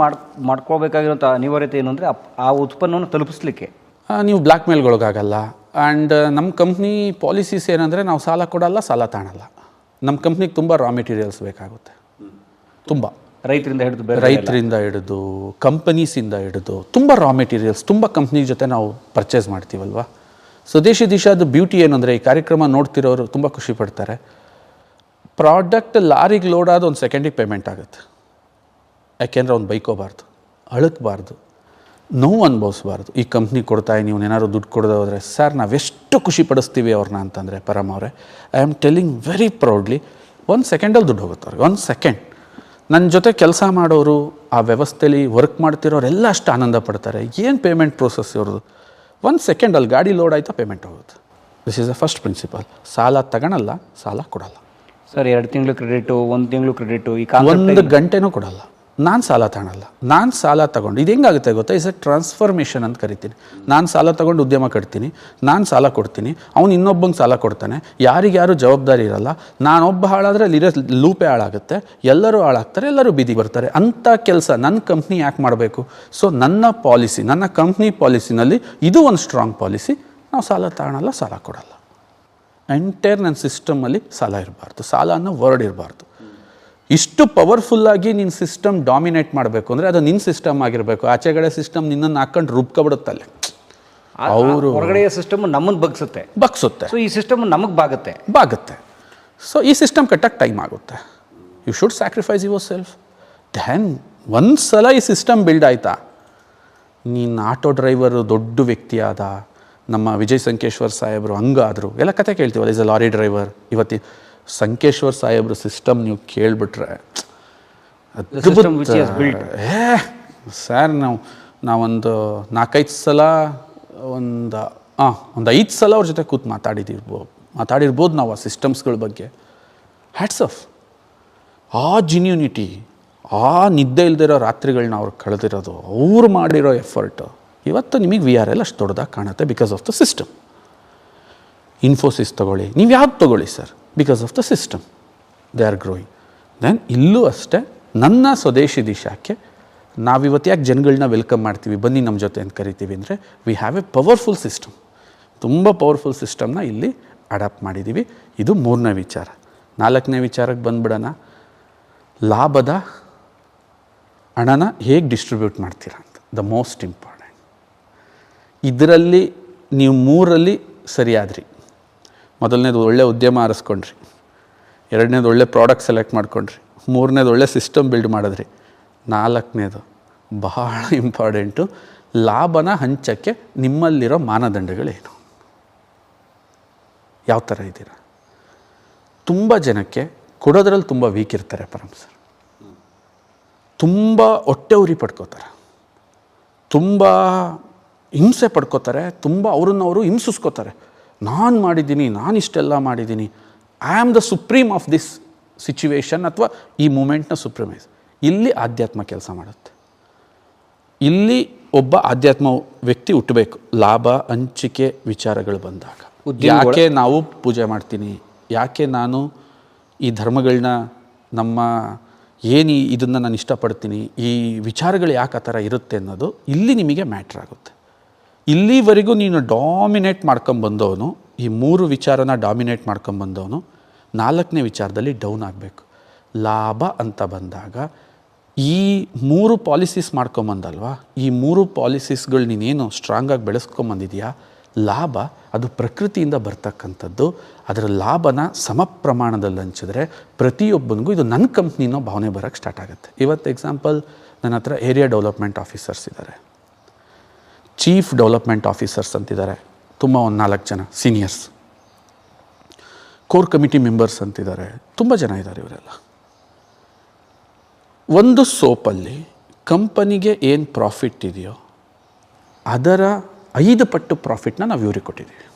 ಮಾಡ್ಕೋಬೇಕಾಗಿರೋಂಥ ಅನಿವಾರ್ಯತೆ ಏನು ಅಂದರೆ ಆ ಉತ್ಪನ್ನವನ್ನು ತಲುಪಿಸ್ಲಿಕ್ಕೆ ನೀವು ಬ್ಲ್ಯಾಕ್ ಮೇಲ್ಗೊಳಗಾಗಲ್ಲ. ಆ್ಯಂಡ್ ನಮ್ಮ ಕಂಪ್ನಿ ಪಾಲಿಸೀಸ್ ಏನಂದರೆ ನಾವು ಸಾಲ ಕೊಡಲ್ಲ, ಸಾಲ ತಾಣಲ್ಲ. ನಮ್ಮ ಕಂಪ್ನಿಗೆ ತುಂಬ ರಾ ಮೆಟೀರಿಯಲ್ಸ್ ಬೇಕಾಗುತ್ತೆ. ತುಂಬ ರೈತರಿಂದ ಹಿಡಿದು ಕಂಪನೀಸಿಂದ ಹಿಡಿದು ತುಂಬ ರಾ ಮೆಟೀರಿಯಲ್ಸ್ ತುಂಬ ಕಂಪ್ನಿ ಜೊತೆ ನಾವು ಪರ್ಚೇಸ್ ಮಾಡ್ತೀವಲ್ವ. ಸ್ವದೇಶಿ ದಿಶಾದ ಬ್ಯೂಟಿ ಏನಂದರೆ ಈ ಕಾರ್ಯಕ್ರಮ ನೋಡ್ತಿರೋರು ತುಂಬ ಖುಷಿ ಪಡ್ತಾರೆ. ಪ್ರಾಡಕ್ಟ್ ಲಾರಿಗೆ ಲೋಡ್ ಆದ ಒಂದು ಸೆಕೆಂಡಿಗೆ ಪೇಮೆಂಟ್ ಆಗುತ್ತೆ. ಯಾಕೆಂದರೆ ಅವ್ನು ಬೈಕೋಬಾರ್ದು, ಅಳಕಬಾರ್ದು, ನೋವು ಅನುಭವಿಸ್ಬಾರ್ದು. ಈ ಕಂಪ್ನಿ ಕೊಡ್ತಾ ನೀವು ಏನಾದ್ರು ದುಡ್ಡು ಕೊಡದೆ ಹೋದರೆ ಸರ್ ನಾವೆಷ್ಟು ಖುಷಿ ಪಡಿಸ್ತೀವಿ ಅವ್ರನ್ನ ಅಂತಂದರೆ ಪರಮ್ ಅವರೇ, I am telling very proudly, 1 ಸೆಕೆಂಡಲ್ಲಿ ದುಡ್ಡು ಹೋಗುತ್ತೆ ಅವ್ರಿಗೆ. 1 ಸೆಕೆಂಡ್. ನನ್ನ ಜೊತೆ ಕೆಲಸ ಮಾಡೋರು, ಆ ವ್ಯವಸ್ಥೆಯಲ್ಲಿ ವರ್ಕ್ ಮಾಡ್ತಿರೋರೆಲ್ಲ ಅಷ್ಟು ಆನಂದ ಪಡ್ತಾರೆ. ಏನು ಪೇಮೆಂಟ್ ಪ್ರೋಸೆಸ್ ಇವ್ರದ್ದು? 1 ಸೆಕೆಂಡಲ್ಲಿ ಗಾಡಿ ಲೋಡ್ ಆಯಿತಾ ಪೇಮೆಂಟ್ ಹೋಗುತ್ತೆ. This is the first principle. ಸಾಲ ತಗೊಳಲ್ಲ, ಸಾಲ ಕೊಡಲ್ಲ ಸರ್. 2 ತಿಂಗಳು ಕ್ರೆಡಿಟು, 1 ತಿಂಗಳು ಕ್ರೆಡಿಟು, ಈ 1 ಗಂಟೆನೂ ಕೊಡಲ್ಲ. ನಾನು ಸಾಲ ತಗೊಳಲ್ಲ. ನಾನು ಸಾಲ ತಗೊಂಡು ಇದು ಹೆಂಗಾಗುತ್ತೆ ಗೊತ್ತಾ? ಇಸ್ ಎ ಟ್ರಾನ್ಸ್ಫಾರ್ಮೇಷನ್ ಅಂತ ಕರಿತೀನಿ. ನಾನು ಸಾಲ ತಗೊಂಡು ಉದ್ಯಮ ಕಟ್ತೀನಿ, ನಾನು ಸಾಲ ಕೊಡ್ತೀನಿ, ಅವ್ನು ಇನ್ನೊಬ್ಬಂಗೆ ಸಾಲ ಕೊಡ್ತಾನೆ, ಯಾರಿಗ್ಯಾರು ಜವಾಬ್ದಾರಿ ಇರಲ್ಲ. ನಾನೊಬ್ಬ ಹಾಳಾದರೆ ಅಲ್ಲಿರೋ ಲೂಪೇ ಹಾಳಾಗುತ್ತೆ, ಎಲ್ಲರೂ ಹಾಳಾಗ್ತಾರೆ, ಎಲ್ಲರೂ ಬೀದಿಗೆ ಬರ್ತಾರೆ. ಅಂಥ ಕೆಲಸ ನನ್ನ ಕಂಪ್ನಿ ಯಾಕೆ ಮಾಡಬೇಕು? ಸೊ ನನ್ನ ಪಾಲಿಸಿ, ನನ್ನ ಕಂಪ್ನಿ ಪಾಲಿಸಿನಲ್ಲಿ ಇದು ಒಂದು ಸ್ಟ್ರಾಂಗ್ ಪಾಲಿಸಿ. ನಾವು ಸಾಲ ತಗೊಳಲ್ಲ, ಸಾಲ ಕೊಡಲ್ಲ. ಎಂಟೈರ್ ನನ್ನ ಸಿಸ್ಟಮಲ್ಲಿ ಸಾಲ ಇರಬಾರ್ದು, ಸಾಲ ಅನ್ನೋ ವರ್ಡ್ ಇರಬಾರ್ದು. ಇಷ್ಟು ಪವರ್ಫುಲ್ಲಾಗಿ ನಿನ್ನ ಸಿಸ್ಟಮ್ ಡಾಮಿನೇಟ್ ಮಾಡಬೇಕು ಅಂದರೆ ಅದು ನಿನ್ನ ಸಿಸ್ಟಮ್ ಆಗಿರಬೇಕು. ಆಚೆಗಡೆ ಸಿಸ್ಟಮ್ ನಿನ್ನನ್ನು ಹಾಕೊಂಡು ರುಬ್ಕೊಬಿಡುತ್ತಲ್ಲಿ. ಅವರು ಹೊರಗಡೆಯ ಸಿಸ್ಟಮ್ ನಮ್ಮನ್ನು ಬಗ್ಸುತ್ತೆ. ಸೊ ಈ ಸಿಸ್ಟಮ್ ನಮಗೆ ಬಾಗುತ್ತೆ. ಸೊ ಈ ಸಿಸ್ಟಮ್ ಕಟ್ಟಕ್ಕೆ ಟೈಮ್ ಆಗುತ್ತೆ. You should sacrifice yourself. Then ಒಂದು ಸಲ ಈ ಸಿಸ್ಟಮ್ ಬಿಲ್ಡ್ ಆಯಿತಾ, ನೀನು ಆಟೋ ಡ್ರೈವರು ದೊಡ್ಡ ವ್ಯಕ್ತಿ ಆದ, ನಮ್ಮ ವಿಜಯ್ ಸಂಕೇಶ್ವರ್ ಸಾಹೇಬರು ಹಂಗಾದರು ಎಲ್ಲ ಕತೆ ಕೇಳ್ತೀವಲ್ಲ. Is a lorry driver. ಇವತ್ತಿ ಸಂಕೇಶ್ವರ್ ಸಾಹೇಬ್ರ ಸಿಸ್ಟಮ್ ನೀವು ಕೇಳಿಬಿಟ್ರೆ ಸರ್, ನಾವೊಂದು 4-5 ಸಲ ಒಂದು 5 ಸಲ ಅವ್ರ ಜೊತೆ ಕೂತು ಮಾತಾಡಿರ್ಬೋದು ನಾವು ಆ ಸಿಸ್ಟಮ್ಸ್ಗಳ ಬಗ್ಗೆ. Hats off. ಆ ಜಿನ್ಯೂನಿಟಿ, ಆ ನಿದ್ದೆ ಇಲ್ದಿರೋ ರಾತ್ರಿಗಳನ್ನ ಅವ್ರು ಕಳೆದಿರೋದು, ಅವ್ರು ಮಾಡಿರೋ ಎಫರ್ಟು ಇವತ್ತು ನಿಮಗೆ VRL ಅಷ್ಟು ದೊಡ್ಡದಾಗಿ ಕಾಣುತ್ತೆ because of the system. Infosys ತೊಗೊಳ್ಳಿ, ನೀವು ಯಾವ್ದು ತೊಗೊಳ್ಳಿ sir, because of the system they are growing. Then ಇಲ್ಲೂ ಅಷ್ಟೇ ನನ್ನ ಸ್ವದೇಶಿ ದಿಶಾಕ್ಕೆ ನಾವಿವತ್ತು ಯಾಕೆ ಜನಗಳನ್ನ ವೆಲ್ಕಮ್ ಮಾಡ್ತೀವಿ, ಬನ್ನಿ ನಮ್ಮ ಜೊತೆ ಅಂತ ಕರಿತೀವಿ ಅಂದರೆ we have A powerful system. ತುಂಬ ಪವರ್ಫುಲ್ ಸಿಸ್ಟಮ್ನ ಇಲ್ಲಿ ಅಡಾಪ್ಟ್ ಮಾಡಿದ್ದೀವಿ. ಇದು 3ನೇ ವಿಚಾರ. 4ನೇ ವಿಚಾರಕ್ಕೆ ಬಂದ್ಬಿಡೋಣ. ಲಾಭದ ಹಣನ ಹೇಗೆ ಡಿಸ್ಟ್ರಿಬ್ಯೂಟ್ ಮಾಡ್ತೀರಾ ಅಂತ. The most important. ಇದರಲ್ಲಿ ನೀವು 3ರಲ್ಲಿ ಸರಿಯಾದ್ರಿ. ಮೊದಲನೇದು ಒಳ್ಳೆ ಉದ್ಯಮ ಆರಿಸ್ಕೊಂಡ್ರಿ, 2ನೇದು ಒಳ್ಳೆ ಪ್ರಾಡಕ್ಟ್ ಸೆಲೆಕ್ಟ್ ಮಾಡ್ಕೊಂಡ್ರಿ, 3ನೇದು ಒಳ್ಳೆ ಸಿಸ್ಟಮ್ ಬಿಲ್ಡ್ ಮಾಡಿದ್ರಿ, 4ನೇದು ಬಹಳ ಇಂಪಾರ್ಟೆಂಟು, ಲಾಭನ ಹಂಚಕ್ಕೆ ನಿಮ್ಮಲ್ಲಿರೋ ಮಾನದಂಡಗಳೇನು, ಯಾವ ಥರ ಇದ್ದೀರಾ. ತುಂಬ ಜನಕ್ಕೆ ಕೊಡೋದ್ರಲ್ಲಿ ತುಂಬ ವೀಕ್ ಇರ್ತಾರೆ ಪರಮ್ ಸರ್. ತುಂಬ ಹೊಟ್ಟೆ ಉರಿ ಪಡ್ಕೋತಾರೆ, ತುಂಬ ಹಿಂಸೆ ಪಡ್ಕೋತಾರೆ, ತುಂಬ ಅವ್ರನ್ನವರು ಹಿಂಸಿಸ್ಕೋತಾರೆ. ನಾನು ಮಾಡಿದ್ದೀನಿ, ನಾನು ಇಷ್ಟೆಲ್ಲ ಮಾಡಿದ್ದೀನಿ, I am the supreme of this situation ಅಥವಾ ಈ ಮೂಮೆಂಟ್ನ ಸುಪ್ರೀಮೈಸ್. ಇಲ್ಲಿ ಆಧ್ಯಾತ್ಮ ಕೆಲಸ ಮಾಡುತ್ತೆ. ಇಲ್ಲಿ ಒಬ್ಬ ಆಧ್ಯಾತ್ಮ ವ್ಯಕ್ತಿ ಹುಟ್ಟಬೇಕು ಲಾಭ ಹಂಚಿಕೆ ವಿಚಾರಗಳು ಬಂದಾಗ. ಯಾಕೆ ನಾವು ಪೂಜೆ ಮಾಡ್ತೀನಿ, ಯಾಕೆ ನಾನು ಈ ಧರ್ಮಗಳನ್ನ ನಮ್ಮ ಇದನ್ನು ನಾನು ಇಷ್ಟಪಡ್ತೀನಿ, ಈ ವಿಚಾರಗಳು ಯಾಕೆ ಆ ಥರ ಇರುತ್ತೆ ಅನ್ನೋದು ಇಲ್ಲಿ ನಿಮಗೆ ಮ್ಯಾಟ್ರ್ ಆಗುತ್ತೆ. ಇಲ್ಲಿವರೆಗೂ ನೀನು ಡಾಮಿನೇಟ್ ಮಾಡ್ಕೊಂಬಂದವನು, ಈ 3 ವಿಚಾರನ ಡಾಮಿನೇಟ್ ಮಾಡ್ಕೊಂಬಂದವನು 4ನೇ ವಿಚಾರದಲ್ಲಿ ಡೌನ್ ಆಗಬೇಕು. ಲಾಭ ಅಂತ ಬಂದಾಗ ಈ 3 ಪಾಲಿಸೀಸ್ ಮಾಡ್ಕೊಂಬಂದಲ್ವಾ, ಈ 3 ಪಾಲಿಸೀಸ್ಗಳು ನೀನೇನು ಸ್ಟ್ರಾಂಗಾಗಿ ಬೆಳೆಸ್ಕೊಂಬಂದಿದೆಯಾ, ಲಾಭ ಅದು ಪ್ರಕೃತಿಯಿಂದ ಬರ್ತಕ್ಕಂಥದ್ದು. ಅದರ ಲಾಭನ ಸಮ ಪ್ರಮಾಣದಲ್ಲಿ ಹಂಚಿದ್ರೆ ಪ್ರತಿಯೊಬ್ಬನಿಗೂ ಇದು ನನ್ನ ಕಂಪ್ನಿನೋ ಭಾವನೆ ಬರೋಕ್ಕೆ ಸ್ಟಾರ್ಟ್ ಆಗುತ್ತೆ. ಇವತ್ತು ಎಕ್ಸಾಂಪಲ್, ನನ್ನ ಹತ್ರ ಏರಿಯಾ ಡೆವಲಪ್ಮೆಂಟ್ ಆಫೀಸರ್ಸ್ ಇದ್ದಾರೆ, ಚೀಫ್ ಡೆವಲಪ್ಮೆಂಟ್ ಆಫೀಸರ್ಸ್ ಅಂತಿದ್ದಾರೆ, ತುಂಬ ಒಂದು 4 ಜನ ಸೀನಿಯರ್ಸ್, ಕೋರ್ ಕಮಿಟಿ ಮೆಂಬರ್ಸ್ ಅಂತಿದ್ದಾರೆ, ತುಂಬ ಜನ ಇದ್ದಾರೆ. ಇವರೆಲ್ಲ ಒಂದು ಸೋಪಲ್ಲಿ ಕಂಪನಿಗೆ ಏನು ಪ್ರಾಫಿಟ್ ಇದೆಯೋ ಅದರ 5 ಪಟ್ಟು ಪ್ರಾಫಿಟ್ನ ನಾವು ಇವ್ರಿಗೆ ಕೊಟ್ಟಿದ್ದೀವಿ.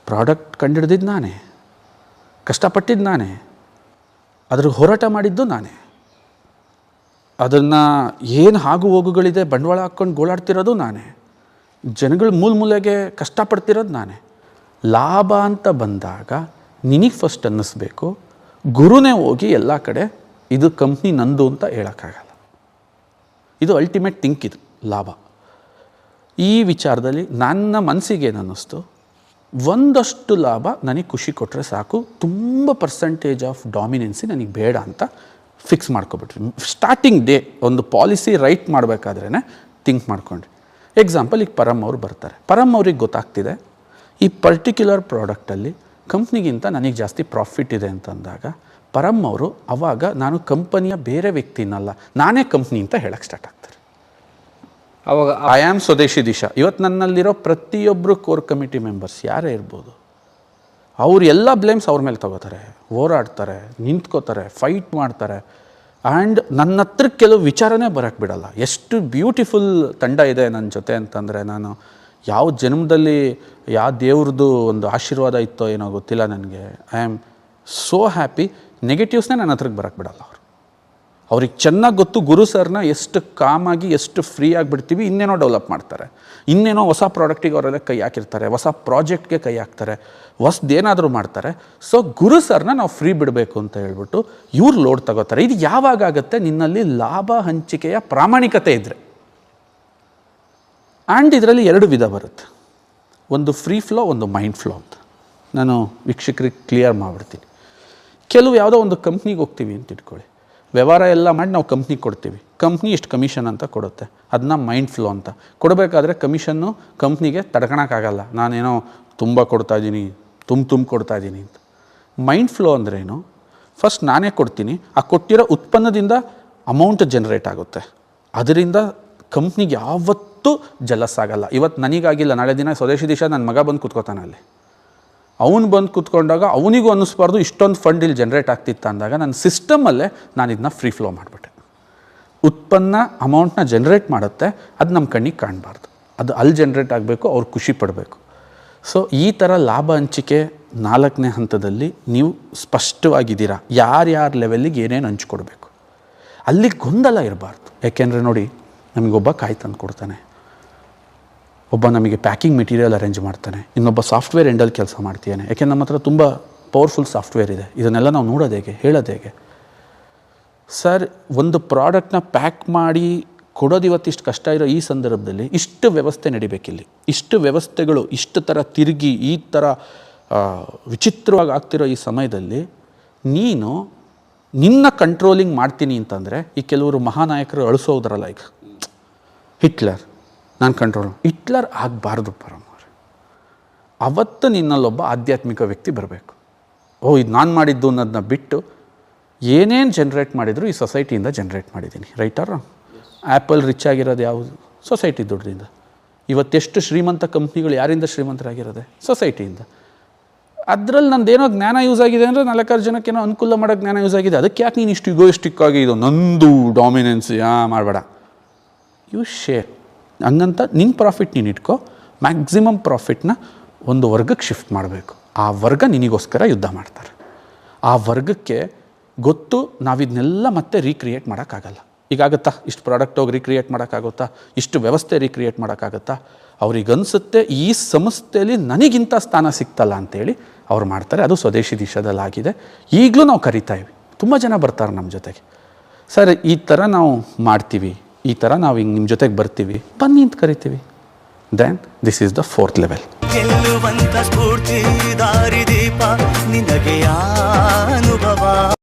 ಪ್ರಾಡಕ್ಟ್ ಕಂಡುಹಿಡಿದಿದ್ದು ನಾನೇ, ಕಷ್ಟಪಟ್ಟಿದ್ದು ನಾನೇ, ಅದ್ರ ಹೋರಾಟ ಮಾಡಿದ್ದು ನಾನೇ, ಅದನ್ನು ಏನು ಆಗು ಹೋಗುಗಳಿದೆ ಬಂಡವಾಳ ಹಾಕ್ಕೊಂಡು ಗೋಳಾಡ್ತಿರೋದು ನಾನೇ, ಜನಗಳು ಮೂಲೆಗೆ ಕಷ್ಟಪಡ್ತಿರೋದು ನಾನೇ. ಲಾಭ ಅಂತ ಬಂದಾಗ ನಿನಗೆ ಫಸ್ಟ್ ಅನ್ನಿಸ್ಬೇಕು, ಗುರುನೇ ಹೋಗಿ ಎಲ್ಲ ಕಡೆ ಇದು ಕಂಪ್ನಿ ನಂದು ಅಂತ ಹೇಳೋಕ್ಕಾಗಲ್ಲ. ಇದು ಅಲ್ಟಿಮೇಟ್ ಥಿಂಕ್, ಇದು ಲಾಭ. ಈ ವಿಚಾರದಲ್ಲಿ ನನ್ನ ಮನಸ್ಸಿಗೆ ಏನು ಅನ್ನಿಸ್ತು, ಒಂದಷ್ಟು ಲಾಭ ನನಗೆ ಖುಷಿ ಕೊಟ್ಟರೆ ಸಾಕು, ತುಂಬ ಪರ್ಸೆಂಟೇಜ್ ಆಫ್ ಡಾಮಿನೆನ್ಸಿ ನನಗೆ ಬೇಡ ಅಂತ ಫಿಕ್ಸ್ ಮಾಡ್ಕೊಬಿಟ್ರಿ. ಸ್ಟಾರ್ಟಿಂಗ್ ಡೇ ಒಂದು ಪಾಲಿಸಿ ರೈಟ್ ಮಾಡಬೇಕಾದ್ರೇ ಥಿಂಕ್ ಮಾಡ್ಕೊಂಡ್ರಿ. ಎಕ್ಸಾಂಪಲ್, ಈಗ ಪರಮ್ ಅವ್ರು ಬರ್ತಾರೆ, ಪರಮ್ ಅವ್ರಿಗೆ ಗೊತ್ತಾಗ್ತಿದೆ ಈ ಪರ್ಟಿಕ್ಯುಲರ್ ಪ್ರಾಡಕ್ಟಲ್ಲಿ ಕಂಪ್ನಿಗಿಂತ ನನಗೆ ಜಾಸ್ತಿ ಪ್ರಾಫಿಟ್ ಇದೆ ಅಂತಂದಾಗ ಪರಮ್ ಅವರು ಅವಾಗ ನಾನು ಕಂಪನಿಯ ಬೇರೆ ವ್ಯಕ್ತಿನಲ್ಲ, ನಾನೇ ಕಂಪ್ನಿ ಅಂತ ಹೇಳಕ್ಕೆ ಸ್ಟಾರ್ಟ್ ಆಗ್ತಾರೆ. ಅವಾಗ ಐ ಆಮ್ ಸ್ವದೇಶಿ ದಿಶಾ. ಇವತ್ತು ನನ್ನಲ್ಲಿರೋ ಪ್ರತಿಯೊಬ್ಬರು ಕೋರ್ ಕಮಿಟಿ ಮೆಂಬರ್ಸ್ ಯಾರೇ ಇರ್ಬೋದು, ಅವ್ರು ಎಲ್ಲ ಬ್ಲೇಮ್ಸ್ ಅವ್ರ ಮೇಲೆ ತಗೋತಾರೆ, ಹೋರಾಡ್ತಾರೆ, ನಿಂತ್ಕೋತಾರೆ, ಫೈಟ್ ಮಾಡ್ತಾರೆ. ಆ್ಯಂಡ್ ನನ್ನ ಹತ್ರ ಕೆಲವು ವಿಚಾರನೇ ಬರೋಕ್ಕೆ ಬಿಡಲ್ಲ. ಎಷ್ಟು ಬ್ಯೂಟಿಫುಲ್ ತಂಡ ಇದೆ ನನ್ನ ಜೊತೆ ಅಂತಂದರೆ, ನಾನು ಯಾವ ಜನ್ಮದಲ್ಲಿ ಯಾವ ದೇವ್ರದ್ದು ಒಂದು ಆಶೀರ್ವಾದ ಇತ್ತೋ ಏನೋ ಗೊತ್ತಿಲ್ಲ ನನಗೆ. I am so happy. ನೆಗೆಟಿವ್ಸ್ನೇ ನನ್ನ ಹತ್ರಕ್ಕೆ ಬರೋಕ್ಕೆ ಬಿಡಲ್ಲ ಅವರು. ಅವ್ರಿಗೆ ಚೆನ್ನಾಗಿ ಗೊತ್ತು ಗುರು ಸರ್ನ ಎಷ್ಟು ಕಾಮಾಗಿ ಎಷ್ಟು ಫ್ರೀ ಆಗಿಬಿಡ್ತೀವಿ, ಇನ್ನೇನೋ ಡೆವಲಪ್ ಮಾಡ್ತಾರೆ, ಇನ್ನೇನೋ ಹೊಸ ಪ್ರಾಡಕ್ಟಿಗೆ ಅವರೆಲ್ಲ ಕೈ ಹಾಕಿರ್ತಾರೆ, ಹೊಸ ಪ್ರಾಜೆಕ್ಟ್ಗೆ ಕೈ ಹಾಕ್ತಾರೆ, ಹೊಸದೇನಾದರೂ ಮಾಡ್ತಾರೆ. ಸೊ ಗುರು ಸರ್ನ ನಾವು ಫ್ರೀ ಬಿಡಬೇಕು ಅಂತ ಹೇಳ್ಬಿಟ್ಟು ಇವ್ರು ಲೋಡ್ ತಗೋತಾರೆ. ಇದು ಯಾವಾಗ ಆಗುತ್ತೆ, ನಿನ್ನಲ್ಲಿ ಲಾಭ ಹಂಚಿಕೆಯ ಪ್ರಾಮಾಣಿಕತೆ ಇದ್ದರೆ. ಆ್ಯಂಡ್ ಇದರಲ್ಲಿ 2 ವಿಧ ಬರುತ್ತೆ, ಒಂದು ಫ್ರೀ ಫ್ಲೋ, ಒಂದು ಮೈಂಡ್ ಫ್ಲೋ ಅಂತ. ನಾನು ವೀಕ್ಷಕರಿಗೆ ಕ್ಲಿಯರ್ ಮಾಡಿಬಿಡ್ತೀನಿ. ಕೆಲವು ಯಾವುದೋ ಒಂದು ಕಂಪ್ನಿಗೆ ಹೋಗ್ತೀವಿ ಅಂತ ಇಟ್ಕೊಳ್ಳಿ, ವ್ಯವಹಾರ ಎಲ್ಲ ಮಾಡಿ ನಾವು ಕಂಪ್ನಿಗೆ ಕೊಡ್ತೀವಿ, ಕಂಪ್ನಿ ಇಷ್ಟು ಕಮಿಷನ್ ಅಂತ ಕೊಡುತ್ತೆ, ಅದನ್ನ ಮೈಂಡ್ ಫ್ಲೋ ಅಂತ. ಕೊಡಬೇಕಾದ್ರೆ ಕಮಿಷನ್ನು ಕಂಪ್ನಿಗೆ ತಡ್ಕೊಳಕ್ಕಾಗಲ್ಲ, ನಾನೇನೋ ತುಂಬ ಕೊಡ್ತಾಯಿದ್ದೀನಿ, ತುಂಬ ಕೊಡ್ತಾಯಿದ್ದೀನಿ ಅಂತ. ಮೈಂಡ್ ಫ್ಲೋ ಅಂದ್ರೇನು, ಫಸ್ಟ್ ನಾನೇ ಕೊಡ್ತೀನಿ, ಆ ಕೊಟ್ಟಿರೋ ಉತ್ಪನ್ನದಿಂದ ಅಮೌಂಟ್ ಜನ್ರೇಟ್ ಆಗುತ್ತೆ, ಅದರಿಂದ ಕಂಪ್ನಿಗೆ ಯಾವತ್ತೂ ಜಲಸ್ ಆಗಲ್ಲ. ಇವತ್ತು ನನಗಾಗಿಲ್ಲ, ನಾಳೆ ದಿನ ಸ್ವದೇಶಿ ದಿಶಾ ನನ್ನ ಮಗ ಬಂದು ಕೂತ್ಕೋತಾನೆ ಅಲ್ಲಿ, ಅವನು ಬಂದು ಕೂತ್ಕೊಂಡಾಗ ಅವನಿಗೂ ಅನ್ನಿಸ್ಬಾರ್ದು ಇಷ್ಟೊಂದು ಫಂಡ್ ಇಲ್ಲಿ ಜನ್ರೇಟ್ ಆಗ್ತಿತ್ತು ಅಂದಾಗ ನನ್ನ ಸಿಸ್ಟಮಲ್ಲೇ ನಾನು ಇದನ್ನ ಫ್ರೀ ಫ್ಲೋ ಮಾಡಿಬಿಟ್ಟೆ. ಉತ್ಪನ್ನ ಅಮೌಂಟ್ನ ಜನ್ರೇಟ್ ಮಾಡುತ್ತೆ, ಅದು ನಮ್ಮ ಕಣ್ಣಿಗೆ ಕಾಣಬಾರ್ದು, ಅದು ಅಲ್ಲಿ ಜನ್ರೇಟ್ ಆಗಬೇಕು, ಅವ್ರು ಖುಷಿ ಪಡಬೇಕು. ಸೊ ಈ ಥರ ಲಾಭ ಹಂಚಿಕೆ 4ನೇ ಹಂತದಲ್ಲಿ ನೀವು ಸ್ಪಷ್ಟವಾಗಿದ್ದೀರಾ, ಯಾರ್ಯಾರ ಲೆವೆಲ್ಲಿಗೆ ಏನೇನು ಹಂಚ್ಕೊಡ್ಬೇಕು, ಅಲ್ಲಿ ಗೊಂದಲ ಇರಬಾರ್ದು. ಯಾಕೆಂದರೆ ನೋಡಿ, ನಮಗೊಬ್ಬ ಕಾಯಿ ತಂದು ಕೊಡ್ತಾನೆ, ಒಬ್ಬ ನಮಗೆ ಪ್ಯಾಕಿಂಗ್ ಮೆಟೀರಿಯಲ್ ಅರೇಂಜ್ ಮಾಡ್ತಾನೆ, ಇನ್ನೊಬ್ಬ ಸಾಫ್ಟ್ವೇರ್ ಎಂಡಲ್ಲಿ ಕೆಲಸ ಮಾಡ್ತೀಯಾನೆ. ಯಾಕೆಂದ್ರೆ ನಮ್ಮ ಹತ್ರ ತುಂಬ ಪವರ್ಫುಲ್ ಸಾಫ್ಟ್ವೇರ್ ಇದೆ. ಇದನ್ನೆಲ್ಲ ನಾವು ನೋಡೋದು ಹೇಗೆ, ಹೇಳೋದು ಹೇಗೆ? ಸರ್, ಒಂದು ಪ್ರಾಡಕ್ಟ್ನ ಪ್ಯಾಕ್ ಮಾಡಿ ಕೊಡೋದು ಇವತ್ತಿಷ್ಟು ಕಷ್ಟ ಇರೋ ಈ ಸಂದರ್ಭದಲ್ಲಿ ಇಷ್ಟು ವ್ಯವಸ್ಥೆ ನಡಿಬೇಕಿಲ್ಲಿ, ಇಷ್ಟು ವ್ಯವಸ್ಥೆಗಳು ಇಷ್ಟು ಥರ ತಿರುಗಿ ಈ ಥರ ವಿಚಿತ್ರವಾಗಿ ಆಗ್ತಿರೋ ಈ ಸಮಯದಲ್ಲಿ ನೀನು ನಿನ್ನ ಕಂಟ್ರೋಲಿಂಗ್ ಮಾಡ್ತೀನಿ ಅಂತಂದರೆ, ಈ ಕೆಲವರು ಮಹಾನಾಯಕರು ಅಳಿಸೋದ್ರಲ್ಲ, ಈಗ ಹಿಟ್ಲರ್ ನಾನು ಕಂಟ್ರೋಲ್, ಹಿಟ್ಲರ್ ಆಗಬಾರ್ದು ಪರಮವ್ರೆ. ಅವತ್ತು ನಿನ್ನಲ್ಲೊಬ್ಬ ಆಧ್ಯಾತ್ಮಿಕ ವ್ಯಕ್ತಿ ಬರಬೇಕು. ಇದು ನಾನು ಮಾಡಿದ್ದು ಅನ್ನೋದನ್ನ ಬಿಟ್ಟು ಏನೇನು ಜನ್ರೇಟ್ ಮಾಡಿದ್ರು ಈ ಸೊಸೈಟಿಯಿಂದ ಜನ್ರೇಟ್ ಮಾಡಿದ್ದೀನಿ, ರೈಟರ? ಆ್ಯಪಲ್ ರಿಚ್ ಆಗಿರೋದು ಯಾವುದು? ಸೊಸೈಟಿ ದುಡ್ಡಿಂದ. ಇವತ್ತೆಷ್ಟು ಶ್ರೀಮಂತ ಕಂಪ್ನಿಗಳು ಯಾರಿಂದ ಶ್ರೀಮಂತರಾಗಿರೋದೆ? ಸೊಸೈಟಿಯಿಂದ. ಅದರಲ್ಲಿ ನಂದೇನೋ ಜ್ಞಾನ ಯೂಸ್ ಆಗಿದೆ ಅಂದರೆ 4 ಜನಕ್ಕೇನೋ ಅನುಕೂಲ ಮಾಡೋ ಜ್ಞಾನ ಯೂಸ್ ಆಗಿದೆ, ಅದಕ್ಕೆ ಯಾಕೆ ನೀನು ಇಷ್ಟು ಇಗೋಯಿಸ್ಟಿಕ್ ಆಗಿ ಇದು ನಂದು ಡಾಮಿನೆನ್ಸ್ ಮಾಡಬೇಡ. You share. ಹಂಗಂತ ನಿನ್ನ ಪ್ರಾಫಿಟ್ ನೀನು ಇಟ್ಕೋ, ಮ್ಯಾಕ್ಸಿಮಮ್ ಪ್ರಾಫಿಟ್ನ ಒಂದು ವರ್ಗಕ್ಕೆ ಶಿಫ್ಟ್ ಮಾಡಬೇಕು. ಆ ವರ್ಗ ನಿನಗೋಸ್ಕರ ಯುದ್ಧ ಮಾಡ್ತಾರೆ. ಆ ವರ್ಗಕ್ಕೆ ಗೊತ್ತು ನಾವಿದನ್ನೆಲ್ಲ ಮತ್ತೆ ರೀಕ್ರಿಯೇಟ್ ಮಾಡೋಕ್ಕಾಗಲ್ಲ. ಈಗಾಗುತ್ತಾ? ಇಷ್ಟು ಪ್ರಾಡಕ್ಟ್ ಹೋಗಿ ರೀಕ್ರಿಯೇಟ್ ಮಾಡೋಕ್ಕಾಗುತ್ತಾ? ಇಷ್ಟು ವ್ಯವಸ್ಥೆ ರೀಕ್ರಿಯೇಟ್ ಮಾಡೋಕ್ಕಾಗುತ್ತಾ? ಅವ್ರಿಗನ್ಸುತ್ತೆ ಈ ಸಂಸ್ಥೆಯಲ್ಲಿ ನನಗಿಂತ ಸ್ಥಾನ ಸಿಗ್ತಲ್ಲ ಅಂತೇಳಿ ಅವ್ರು ಮಾಡ್ತಾರೆ. ಅದು ಸ್ವದೇಶಿ ದಿಶಾದಲ್ಲಾಗಿದೆ. ಈಗಲೂ ನಾವು ಕರಿತಾ ಇವಿ, ತುಂಬ ಜನ ಬರ್ತಾರೆ ನಮ್ಮ ಜೊತೆಗೆ. ಸರ್, ಈ ಥರ ನಾವು ಮಾಡ್ತೀವಿ, ಈ ಥರ ನಾವು ಹಿಂಗೆ ನಿಮ್ಮ ಜೊತೆಗೆ ಬರ್ತೀವಿ, ಬನ್ನಿ ಅಂತ ಕರಿತೀವಿ. Then this is the 4th level. ಗೆಲ್ಲುವಂತ ಸ್ಫೂರ್ತಿ ದಾರಿದೀಪ ನಿನಗೆ ಅನುಭವ.